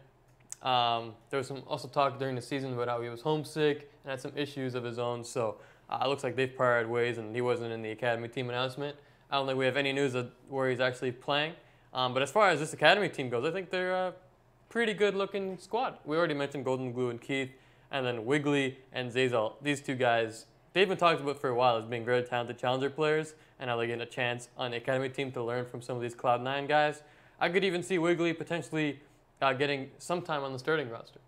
There was some also talk during the season about how he was homesick and had some issues of his own. So it looks like they've parted ways, and he wasn't in the academy team announcement. I don't think we have any news of where he's actually playing. But as far as this academy team goes, I think they're a pretty good-looking squad. We already mentioned Golden Glue and Keith, and then Wiggly and Zazal. These two guys, they've been talked about for a while as being very talented challenger players, and now they're getting a chance on the academy team to learn from some of these Cloud9 guys. I could even see Wiggly potentially getting some time on the starting roster,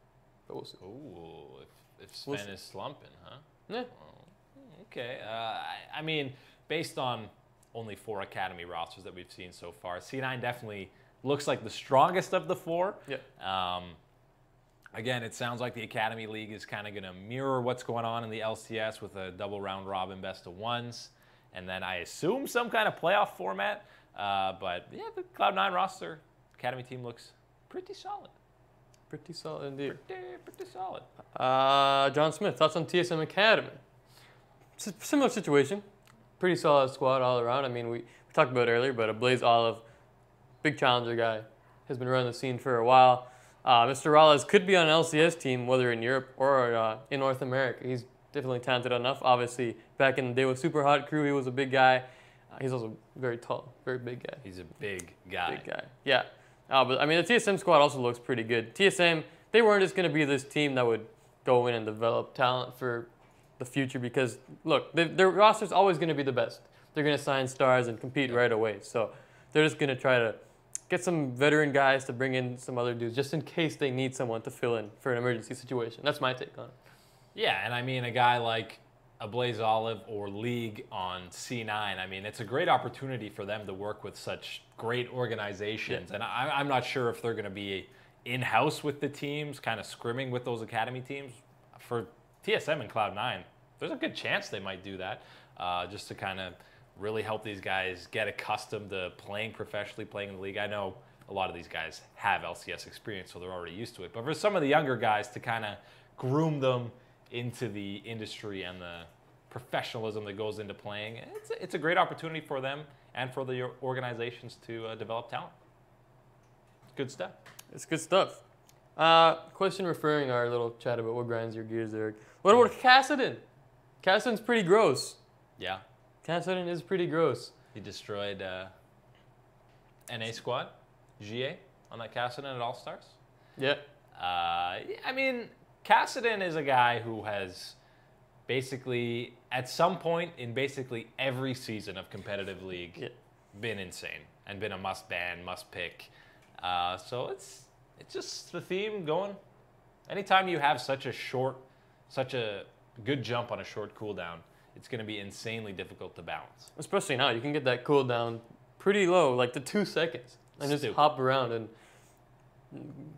but we'll see. Ooh, if Sven is slumping, huh? Yeah. Oh, okay. I mean, based on only 4 academy rosters that we've seen so far, C9 definitely looks like the strongest of the 4. Yeah. Again, it sounds like the Academy League is kind of going to mirror what's going on in the LCS with a double round robin best of ones, and then I assume some kind of playoff format. But yeah, the Cloud9 roster Academy team looks pretty solid. Pretty solid indeed. Pretty solid. John Smith, thoughts on TSM Academy? Similar situation. Pretty solid squad all around. I mean, we talked about it earlier, but a Blaze Olive, big challenger guy, has been running the scene for a while. Mr. Ralles could be on an LCS team, whether in Europe or in North America. He's definitely talented enough. Obviously, back in the day with Super Hot Crew, he was a big guy. He's also very tall, very big guy. He's a big guy. Big guy, yeah. But I mean, the TSM squad also looks pretty good. TSM, they weren't just going to be this team that would go in and develop talent for the future because, look, their roster's always going to be the best. They're going to sign stars and compete right away. So they're just going to try to get some veteran guys to bring in some other dudes just in case they need someone to fill in for an emergency situation. That's my take on it. Yeah, and I mean, a guy like a Blaze Olive or League on C9, I mean, it's a great opportunity for them to work with such great organizations. Yeah. And I'm not sure if they're going to be in-house with the teams, kind of scrimming with those academy teams. For TSM and Cloud9, there's a good chance they might do that just to kind of really help these guys get accustomed to playing professionally, playing in the league. I know a lot of these guys have LCS experience, so they're already used to it. But for some of the younger guys to kind of groom them into the industry and the professionalism that goes into playing, it's a great opportunity for them and for the organizations to develop talent. Good stuff. It's good stuff. Question referring our little chat about what grinds your gears, Eric. What about Kassadin? Kassadin's pretty gross. Yeah. Kassadin is pretty gross. He destroyed NA squad, GA, on that Kassadin at All-Stars. Yeah. I mean, Kassadin is a guy who has basically, at some point in basically every season of competitive league, been insane and been a must-ban, must-pick. So it's just the theme going. Anytime you have such a good jump on a short cooldown, it's going to be insanely difficult to bounce. Especially now, you can get that cooldown pretty low, like to 2 seconds, and just hop around and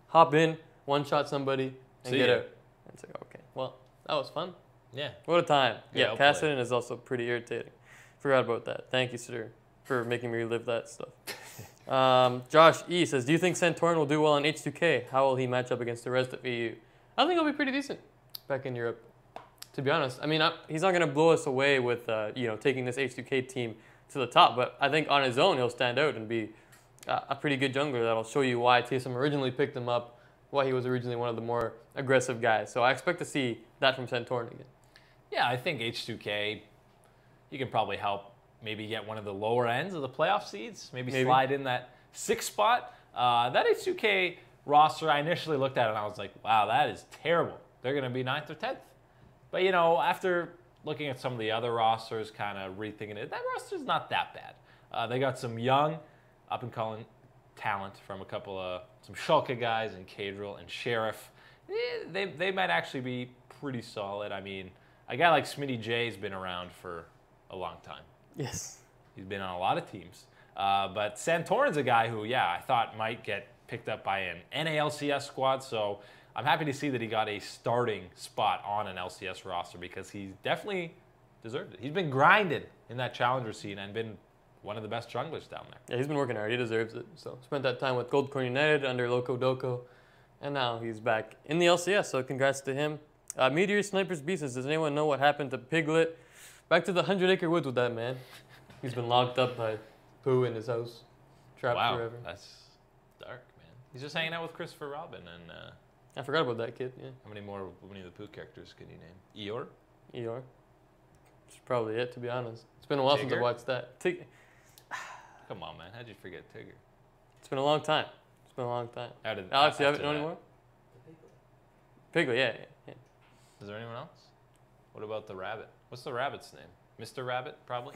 hop in, one-shot somebody, and get out. And it's like, okay, well, that was fun. Yeah. What a time. Yeah, Kassadin is also pretty irritating. Forgot about that. Thank you, sir, for making me relive that stuff. Josh E says, do you think Santorin will do well in H2K? How will he match up against the rest of EU? I think he'll be pretty decent back in Europe, to be honest. I mean, he's not going to blow us away with taking this H2K team to the top, but I think on his own he'll stand out and be a pretty good jungler that'll show you why TSM originally picked him up, why he was originally one of the more aggressive guys. So I expect to see that from Santorin again. Yeah, I think H2K, you can probably help maybe get one of the lower ends of the playoff seeds, maybe slide in that 6th spot. That H2K roster, I initially looked at it and I was like, wow, that is terrible. They're going to be 9th or 10th. But, after looking at some of the other rosters, kind of rethinking it, that roster's not that bad. They got some young, up-and-coming talent from a couple of some Schalke guys and Cadril and Sheriff. They might actually be pretty solid. I mean, a guy like Smitty J has been around for a long time. Yes. He's been on a lot of teams. But Santorin's a guy who, I thought might get picked up by an NA LCS squad. So I'm happy to see that he got a starting spot on an LCS roster because he definitely deserved it. He's been grinded in that challenger scene and been one of the best junglers down there. Yeah, he's been working hard. He deserves it. So spent that time with Gold Corn United under Loco Doco, and now he's back in the LCS. So congrats to him. Meteor Snipers B says, does anyone know what happened to Piglet? Back to the 100-acre woods with that man. He's been locked up by Pooh in his house, trapped forever. That's dark, man. He's just hanging out with Christopher Robin and. I forgot about that kid. Yeah. How many of the Pooh characters can you name? Eeyore. Eeyore. That's probably it, to be honest. It's been a while since I watched that. Come on, man. How'd you forget Tigger? It's been a long time. Alex, you have it anymore? Piglet, yeah. Is there anyone else? What about the rabbit? What's the rabbit's name? Mr. Rabbit, probably?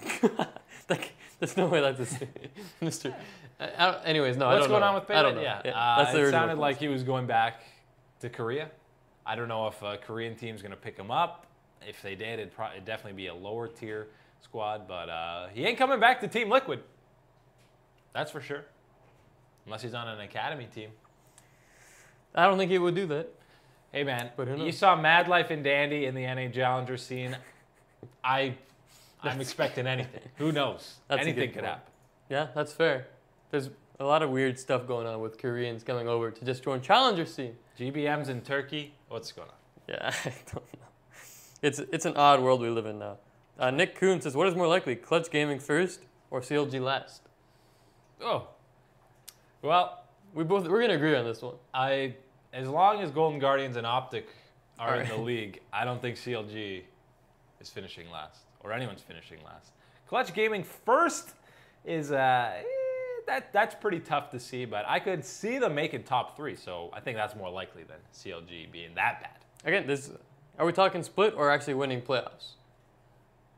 There's no way that's his name. Mr. Anyways, no, What's going on with I Piglet? don't know. Yeah. It sounded like he was going back to Korea. I don't know if a Korean team's going to pick him up. If they did, it'd definitely be a lower tier squad. But he ain't coming back to Team Liquid. That's for sure. Unless he's on an academy team. I don't think he would do that. Hey, man, you saw Mad Life and Dandy in the NA Challenger scene. I'm expecting anything. Who knows? Anything could happen. Yeah, that's fair. There's a lot of weird stuff going on with Koreans coming over to just join Challenger scene. GBM's in Turkey. What's going on? Yeah, I don't know. It's an odd world we live in now. Nick Kuhn says, what is more likely, Clutch Gaming first or CLG last? Oh, well, we're gonna agree on this one. As long as Golden Guardians and Optic are in the league, I don't think CLG is finishing last or anyone's finishing last. Clutch Gaming first is that's pretty tough to see, but I could see them making top 3, so I think that's more likely than CLG being that bad. Again, are we talking split or actually winning playoffs?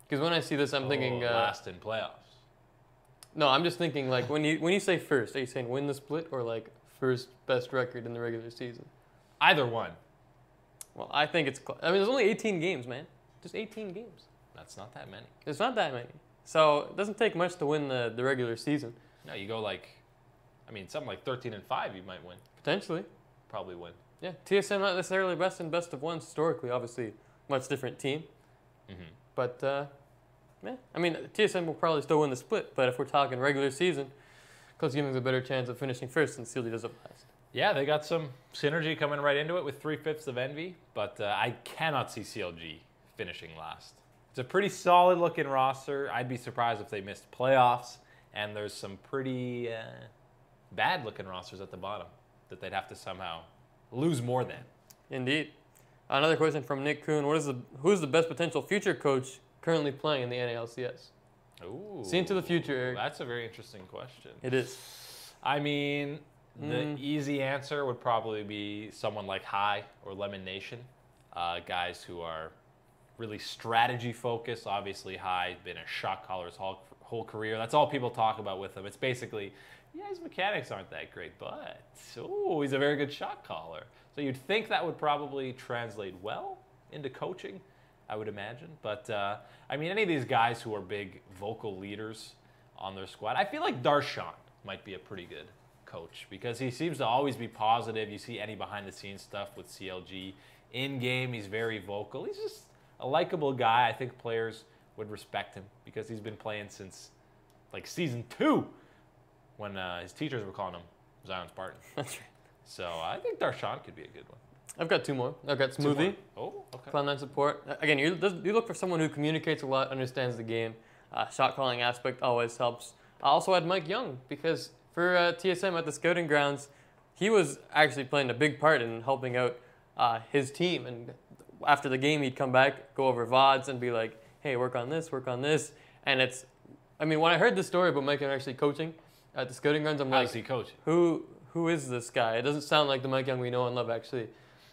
Because when I see this, I'm thinking last in playoffs. No, I'm just thinking like when you say first, are you saying win the split or like first best record in the regular season? Either one. Well, I think there's only 18 games, man. Just 18 games. That's not that many. It's not that many. So it doesn't take much to win the regular season. No, you go something like 13-5, you might win. Potentially. Probably win. Yeah, TSM not necessarily best in best of ones historically. Obviously, much different team. Mm-hmm. But TSM will probably still win the split. But if we're talking regular season, Clutch Gaming's a better chance of finishing first than CLG does it last. Yeah, they got some synergy coming right into it with 3/5 of Envy, but I cannot see CLG finishing last. It's a pretty solid looking roster. I'd be surprised if they missed playoffs, and there's some pretty bad looking rosters at the bottom that they'd have to somehow lose more than. Indeed. Another question from Nick Kuhn. Who's the best potential future coach currently playing in the NA LCS? Ooh. See into the future, Eric. That's a very interesting question. It is. I mean, the easy answer would probably be someone like High or Lemon Nation, guys who are really strategy focused. Obviously, High been a shot caller his whole career. That's all people talk about with him. It's basically, his mechanics aren't that great, but he's a very good shot caller. So you'd think that would probably translate well into coaching, I would imagine. But, any of these guys who are big vocal leaders on their squad, I feel like Darshan might be a pretty good coach because he seems to always be positive. You see any behind-the-scenes stuff with CLG. In-game, he's very vocal. He's just a likable guy. I think players would respect him because he's been playing since, Season 2 when his teachers were calling him Zion Spartan. That's right. So I think Darshan could be a good one. I've got 2 more. I've got Smoothie. Oh, okay. Cloud9 support. Again, you look for someone who communicates a lot, understands the game. Shot calling aspect always helps. I also had Mike Young because for TSM at the scouting grounds, he was actually playing a big part in helping out his team. And after the game, he'd come back, go over VODs, and be like, "Hey, work on this, work on this." And it's, I mean, when I heard the story about Mike Young actually coaching at the scouting grounds, I'm How like, is he coaching? Who is this guy? It doesn't sound like the Mike Young we know and love actually,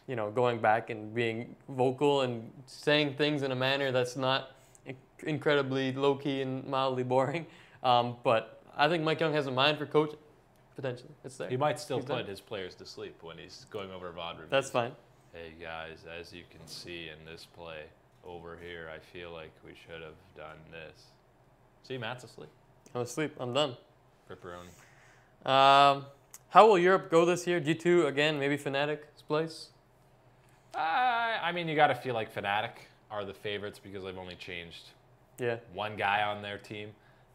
you know, going back and being vocal and saying things in a manner that's not incredibly low-key and mildly boring. But I think Mike Young has a mind for coaching, potentially. It's there. He might still put his players to sleep when he's going over VOD reviews. That's fine. Hey guys, as you can see in this play over here, I feel like we should have done this. See, Matt's asleep. I'm asleep. I'm done. Pepperoni. How will Europe go this year? G2 again, maybe Fnatic's place? I mean, you got to feel like Fnatic are the favorites because they've only changed one guy on their team,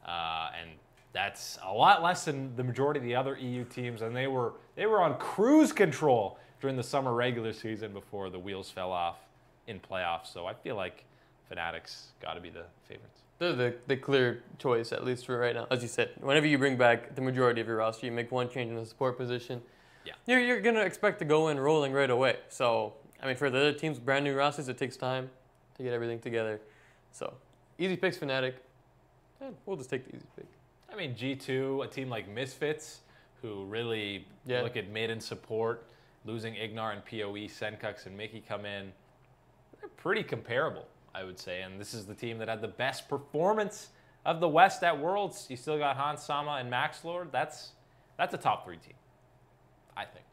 and that's a lot less than the majority of the other EU teams. And they were on cruise control during the summer regular season before the wheels fell off in playoffs. So I feel like Fnatic's got to be the favorites. They're the clear choice, at least for right now. As you said, whenever you bring back the majority of your roster, you make one change in the support position, you're going to expect to go in rolling right away. So, I mean, for the other teams, brand new rosters, it takes time to get everything together. So, easy picks, Fnatic. And we'll just take the easy pick. I mean, G2, a team like Misfits, who really look at mid and support, losing Ignar and PoE, Senkux and Mickey come in. They're pretty comparable, I would say. And this is the team that had the best performance of the West at Worlds. You still got Hans Sama and Max Lord. That's a top 3 team, I think.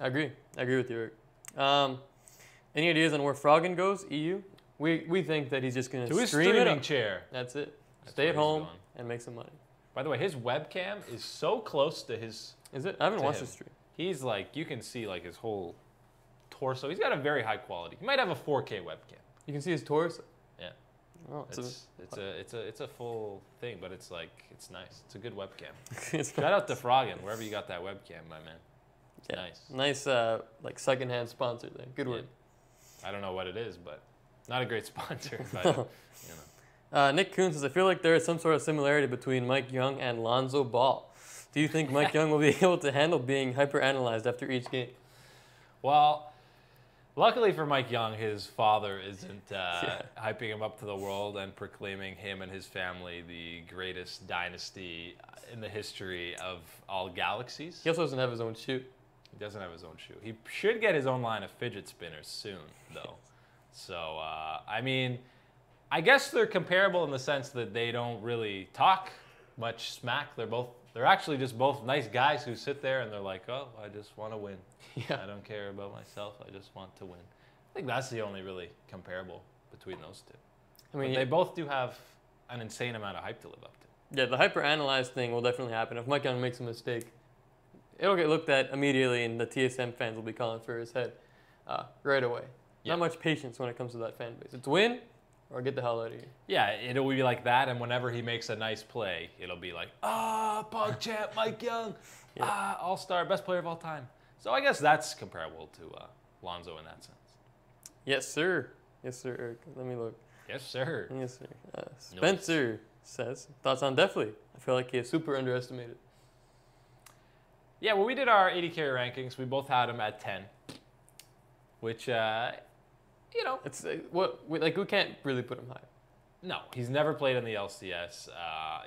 I agree. I agree with you, Eric. Any ideas on where Froggen goes, EU? We think that he's just going to his stream it streaming up. chair. That's it. Stay at home and make some money. By the way, his webcam is so close to his... Is it? I haven't watched the stream. He's like, you can see like his whole torso. He's got a very high quality. He might have a 4K webcam. You can see his torso? Yeah. Oh, it's a full thing, but it's like, it's nice. It's a good webcam. Shout out to Froggen, wherever you got that webcam, my man. It's nice. Nice, like secondhand sponsor there. Good word. I don't know what it is, but not a great sponsor. But, you know. Nick Kuhn says, I feel like there is some sort of similarity between Mike Young and Lonzo Ball. Do you think Mike Young will be able to handle being hyper-analyzed after each game? Well, luckily for Mike Young, his father isn't hyping him up to the world and proclaiming him and his family the greatest dynasty in the history of all galaxies. He also doesn't have his own shoe. He doesn't have his own shoe. He should get his own line of fidget spinners soon, though. So, I mean, I guess they're comparable in the sense that they don't really talk much smack. They're actually just both nice guys who sit there and they're like, oh, I just want to win. I don't care about myself. I just want to win. I think that's the only really comparable between those two. I mean, they both do have an insane amount of hype to live up to. Yeah, the hyper-analyzed thing will definitely happen. If Mike Young makes a mistake, it'll get looked at immediately and the TSM fans will be calling for his head right away. Not much patience when it comes to that fan base. It's win or get the hell out of here. Yeah, it'll be like that, and whenever he makes a nice play, it'll be like, Pog champ, Mike Young, all-star, best player of all time. So I guess that's comparable to Lonzo in that sense. Yes, sir. Yes, sir, Eric. Let me look. Yes, sir. Yes, sir. Spencer says, thoughts on Deathly? I feel like he is super underestimated. Yeah, when we did our 80K rankings, we both had him at 10, which, you know. It's we can't really put him higher. No, he's never played in the LCS.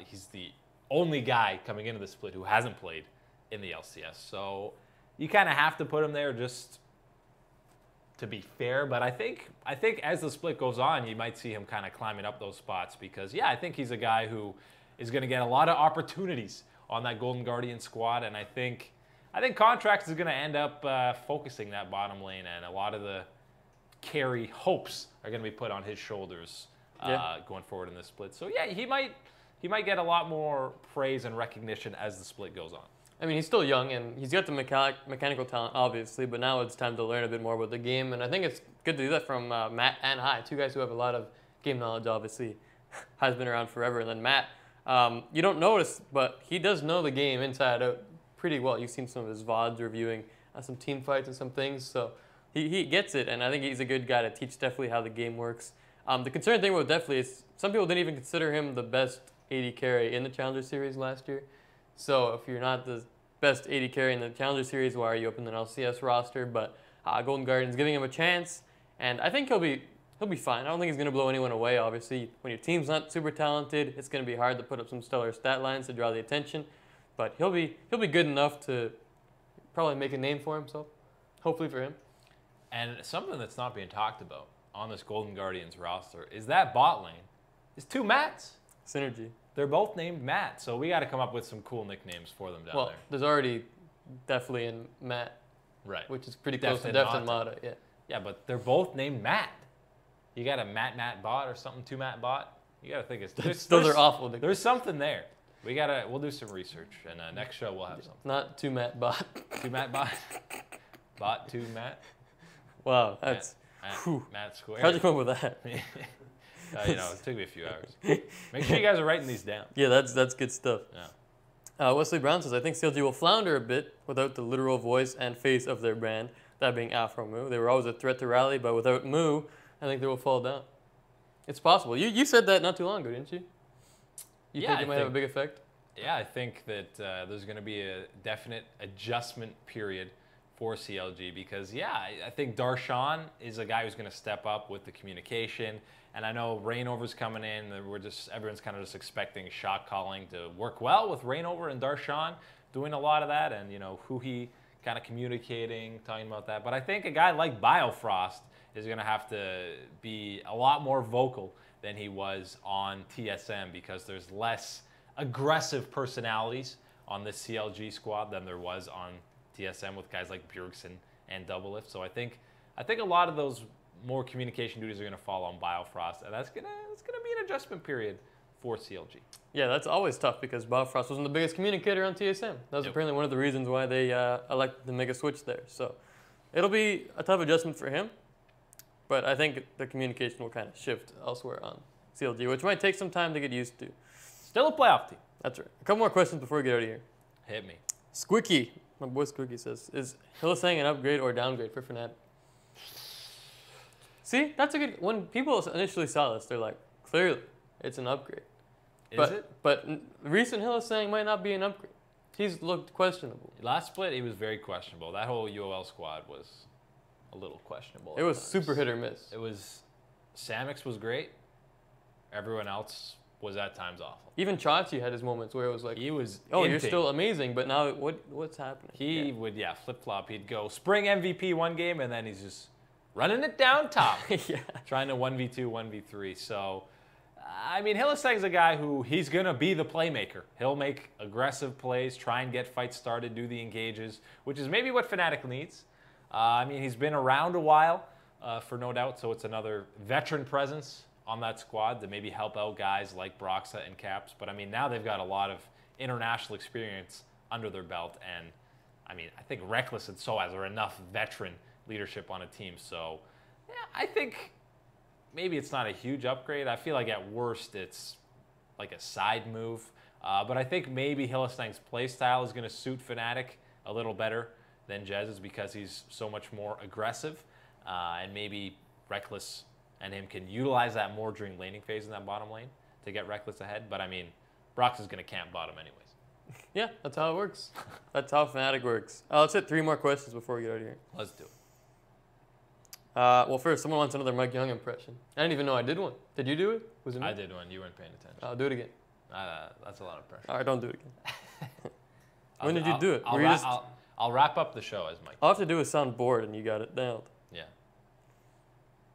He's the only guy coming into the split who hasn't played in the LCS. So you kind of have to put him there just to be fair. But I think as the split goes on, you might see him kind of climbing up those spots because, I think he's a guy who is going to get a lot of opportunities on that Golden Guardian squad. And I think Contracts is going to end up focusing that bottom lane, and a lot of the carry hopes are going to be put on his shoulders going forward in this split. So yeah, he might get a lot more praise and recognition as the split goes on. I mean, he's still young and he's got the mechanical talent, obviously, but now it's time to learn a bit more about the game. And I think it's good to do that from Matt and Hai, two guys who have a lot of game knowledge. Obviously, Hai's been around forever, and then Matt You don't notice, but he does know the game inside out pretty well. You've seen some of his VODs reviewing some team fights and some things, so he gets it, and I think he's a good guy to teach definitely how the game works. The concerning thing with definitely is some people didn't even consider him the best AD carry in the Challenger Series last year. So if you're not the best AD carry in the Challenger Series, why are you up in the LCS roster? But Golden Guardian's giving him a chance, and I think he'll be fine. I don't think he's going to blow anyone away, obviously. When your team's not super talented, it's going to be hard to put up some stellar stat lines to draw the attention. But he'll be good enough to probably make a name for himself, hopefully for him. And something that's not being talked about on this Golden Guardians roster is that bot lane is 2 Matts. Synergy. They're both named Matt, so we got to come up with some cool nicknames for them down there. Well, there's already Definitely and Matt, right? Which is pretty close to Deft and Mata, yeah. Yeah, but they're both named Matt. You got a Matt bot or something, 2 Matt bot. You got to think it's those are awful. There's something there. We'll do some research, and next show we'll have something. Not 2 Matt bot. 2 Matt bot. Bot 2 Matt. Wow, that's Matt Square. How'd you come up with that? It took me a few hours. Make sure you guys are writing these down. Yeah, that's good stuff. Yeah. Wesley Brown says, I think CLG will flounder a bit without the literal voice and face of their brand, that being Afro Moo. They were always a threat to rally, but without Moo, I think they will fall down. It's possible. You said that not too long ago, didn't you? You think it might have a big effect? Yeah, I think that there's going to be a definite adjustment period for CLG because, I think Darshan is a guy who's going to step up with the communication. And I know Rainover's coming in. Everyone's kind of just expecting shot calling to work well with Rainover and Darshan doing a lot of that, and who he kind of communicating, talking about that. But I think a guy like Biofrost is going to have to be a lot more vocal than he was on TSM because there's less aggressive personalities on this CLG squad than there was on TSM with guys like Bjergsen and Doublelift. So I think a lot of those more communication duties are going to fall on Biofrost, and it's gonna be an adjustment period for CLG. Yeah, that's always tough because Biofrost wasn't the biggest communicator on TSM. That was apparently one of the reasons why they elected to make a switch there. So it'll be a tough adjustment for him, but I think the communication will kind of shift elsewhere on CLG, which might take some time to get used to. Still a playoff team. That's right. A couple more questions before we get out of here. Hit me. Squicky, my boy Squicky says, is Hylissang an upgrade or downgrade for Fnatic? See, that's a good. When people initially saw this, they're like, clearly, it's an upgrade. Is it? But recent Hylissang might not be an upgrade. He's looked questionable. Last split, he was very questionable. That whole UOL squad was a little questionable. It was super hit or miss. It was. Samix was great. Everyone else was at times awful. Even Chachi had his moments where it was like, he was. You're still amazing, but now what's happening? He would flip flop. He'd go spring MVP one game, and then he's just running it down top, trying to 1v2, 1v3. So, I mean, Hylissang's a guy who he's going to be the playmaker. He'll make aggressive plays, try and get fights started, do the engages, which is maybe what Fnatic needs. I mean, he's been around a while, for no doubt, so it's another veteran presence on that squad to maybe help out guys like Broxa and Caps. But, I mean, now they've got a lot of international experience under their belt. And, I mean, I think Reckless and Soaz are enough veteran leadership on a team. So, I think maybe it's not a huge upgrade. I feel like at worst it's like a side move. But I think maybe Hylissang's play style is going to suit Fnatic a little better than Jez's because he's so much more aggressive. And maybe Reckless and him can utilize that more during laning phase in that bottom lane to get Reckless ahead. But I mean, Brox is going to camp bottom anyways. Yeah, that's how it works. That's how Fnatic works. Let's hit 3 more questions before we get out of here. Let's do it. Well, first, someone wants another Mike Young impression. I didn't even know I did one. Did you do it? Was it me? I did one. You weren't paying attention. I'll do it again. That's a lot of pressure. All right, don't do it again. When did you do it? I'll wrap up the show as Mike. All I have to do is sound bored, and you got it nailed. Yeah.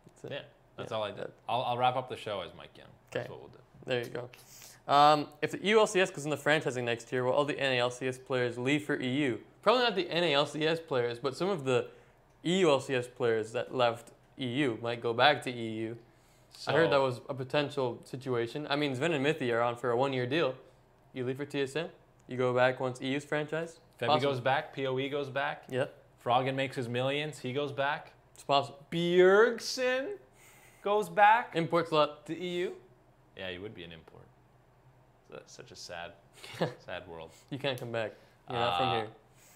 That's it. Yeah, that's all I did. I'll wrap up the show as Mike Young. That's what we'll do. There you go. If the EU LCS goes into franchising next year, will all the NA LCS players leave for EU? Probably not the NA LCS players, but some of the EU LCS players that left EU might go back to EU. So, I heard that was a potential situation. I mean, Sven and Mithy are on for a 1-year deal. You leave for TSM, you go back once EU's franchised. Febby goes back, PoE goes back. Yep. Froggen makes his millions, he goes back. It's possible. Bjergsen goes back. Import slot. To EU. Yeah, he would be an import. That's such a sad, sad world. You can't come back. You're not from here.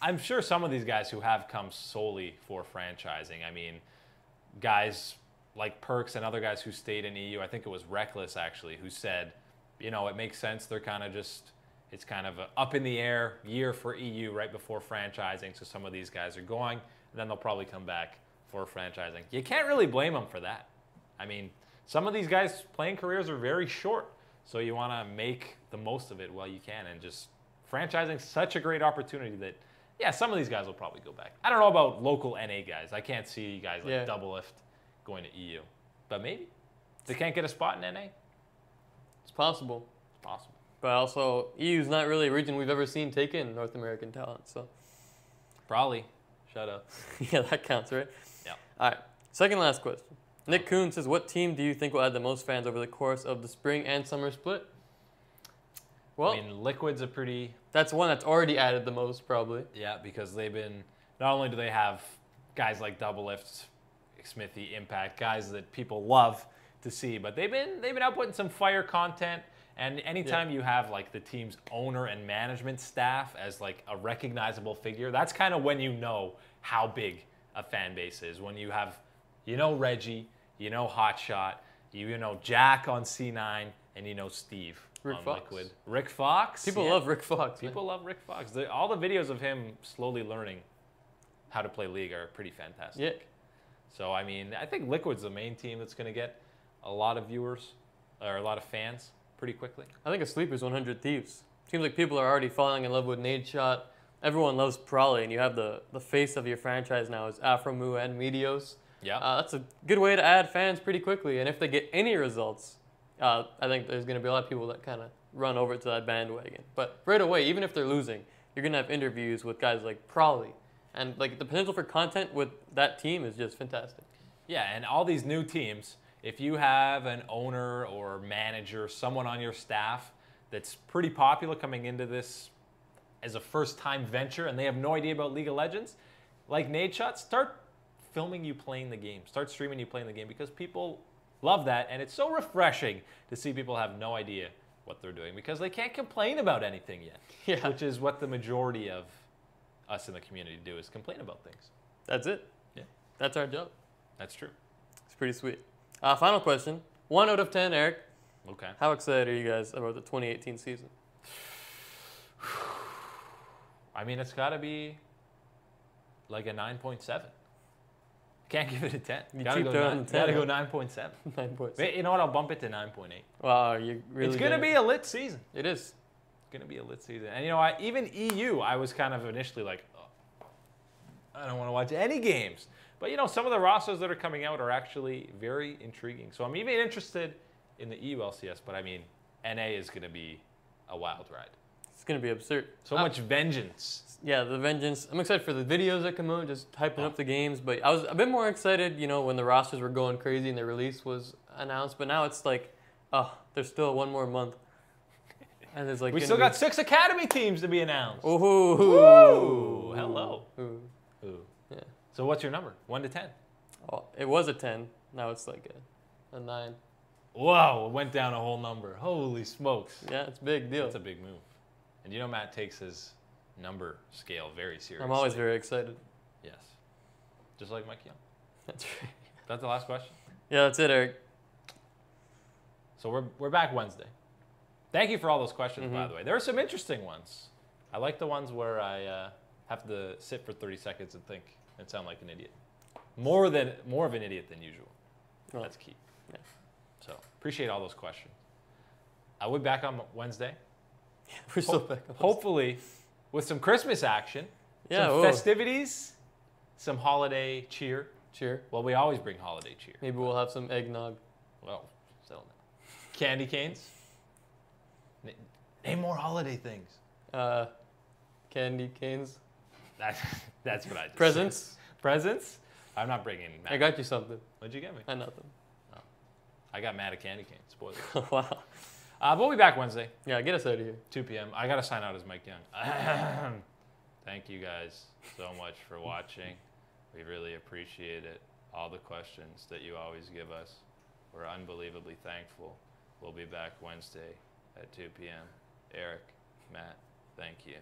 I'm sure some of these guys who have come solely for franchising, I mean, guys like Perks and other guys who stayed in EU, I think it was Reckless actually, who said, you know, it makes sense. They're kind of just, it's kind of a up in the air year for EU right before franchising. So some of these guys are going, and then they'll probably come back for franchising. You can't really blame them for that. I mean, some of these guys' playing careers are very short. So you want to make the most of it while you can, and just franchising such a great opportunity that, yeah, some of these guys will probably go back. I don't know about local NA guys. I can't see guys like Doublelift going to EU. But maybe. They can't get a spot in NA? It's possible. It's possible. But also, EU is not really a region we've ever seen take in North American talent. So Probably. Shut up. yeah, that counts, right? Yeah. All right. Second last question. Nick Kuhn says, what team do you think will add the most fans over the course of the spring and summer split? Well, I mean, Liquid's a pretty... That's one that's already added the most, probably. Yeah, because they've been... Not only do they have guys like Doublelift, Smithy, Impact, guys that people love to see, but they've been outputting some fire content. And anytime you have like the team's owner and management staff as like a recognizable figure, that's kind of when you know how big a fan base is. When you have, you know, Reggie, you know, Hotshot, you know, Jack on C9, and you know, Steve Rick on Fox. Liquid. Rick Fox. People love Rick Fox. People love Rick Fox. All the videos of him slowly learning how to play League are pretty fantastic. Yeah. So, I mean, I think Liquid's the main team that's going to get a lot of viewers or a lot of fans pretty quickly. I think a sleeper's 100 Thieves. Seems like people are already falling in love with Nade Shot. Everyone loves Prolly, and you have the face of your franchise now is Afromoo and Medios. Yeah. That's a good way to add fans pretty quickly. And if they get any results, I think there's going to be a lot of people that kind of run over to that bandwagon. But right away, even if they're losing, you're going to have interviews with guys like Prolly. And like the potential for content with that team is just fantastic. Yeah, and all these new teams, if you have an owner or manager, someone on your staff that's pretty popular coming into this as a first-time venture and they have no idea about League of Legends, like Nade Shot, start filming you playing the game. Start streaming you playing the game because people love that, and it's so refreshing to see people have no idea what they're doing because they can't complain about anything yet, Yeah. which is what the majority of us in the community do, is complain about things. That's it. Yeah. That's our job. That's true. It's pretty sweet. Final question. 1 out of 10, Eric. Okay. How excited are you guys about the 2018 season? I mean, it's got to be like a 9.7. Can't give it a 10. You Gotta cheaped go out on the 10, Gotta go huh? 9.7. 9.6. You know what? I'll bump it to 9.8. Wow, you really It's gonna be a lit season. It is. It's gonna be a lit season. And you know, even EU, I was kind of initially like, oh, I don't want to watch any games. But you know, some of the rosters that are coming out are actually very intriguing. So I'm even interested in the EU LCS. But I mean, NA is gonna be a wild ride. It's going to be absurd. So much vengeance. Yeah, the vengeance. I'm excited for the videos that come out, just hyping up the games. But I was a bit more excited, you know, when the rosters were going crazy and the release was announced. But now it's like, there's still one more month. And there's like We still got 6 academy teams to be announced. Ooh. Ooh. Hello. Ooh. Ooh. Yeah. So what's your number? 1 to 10? Oh, it was a 10. Now it's like a 9. Whoa, it went down a whole number. Holy smokes. Yeah, it's a big deal. That's a big move. And you know Matt takes his number scale very seriously. I'm always very excited. Yes. Just like Mike Young. That's right. That's the last question? Yeah, that's it, Eric. So we're back Wednesday. Thank you for all those questions, by the way. There are some interesting ones. I like the ones where I have to sit for 30 seconds and think and sound like an idiot. More of an idiot than usual. Oh. That's key. Yeah. So appreciate all those questions. We'll be back on Wednesday. We're still back. Hopefully with some Christmas action, Yeah, some ooh. festivities, some holiday cheer. Cheer. Well, we always bring holiday cheer. Maybe we'll have some eggnog. Well, settle down. Candy canes. Name more holiday things. Candy canes. That's what I just Presents. said. Presents? I'm not bringing Matt. I got you something. What'd you get me? Nothing. I got Matt a candy cane. Spoiler. Wow. We'll be back Wednesday, Yeah, get us out of here. 2 p.m. I got to sign out as Mike Young. Thank you guys so much for watching. We really appreciate it. All the questions that you always give us. We're unbelievably thankful. We'll be back Wednesday at 2 p.m. Eric, Matt, thank you.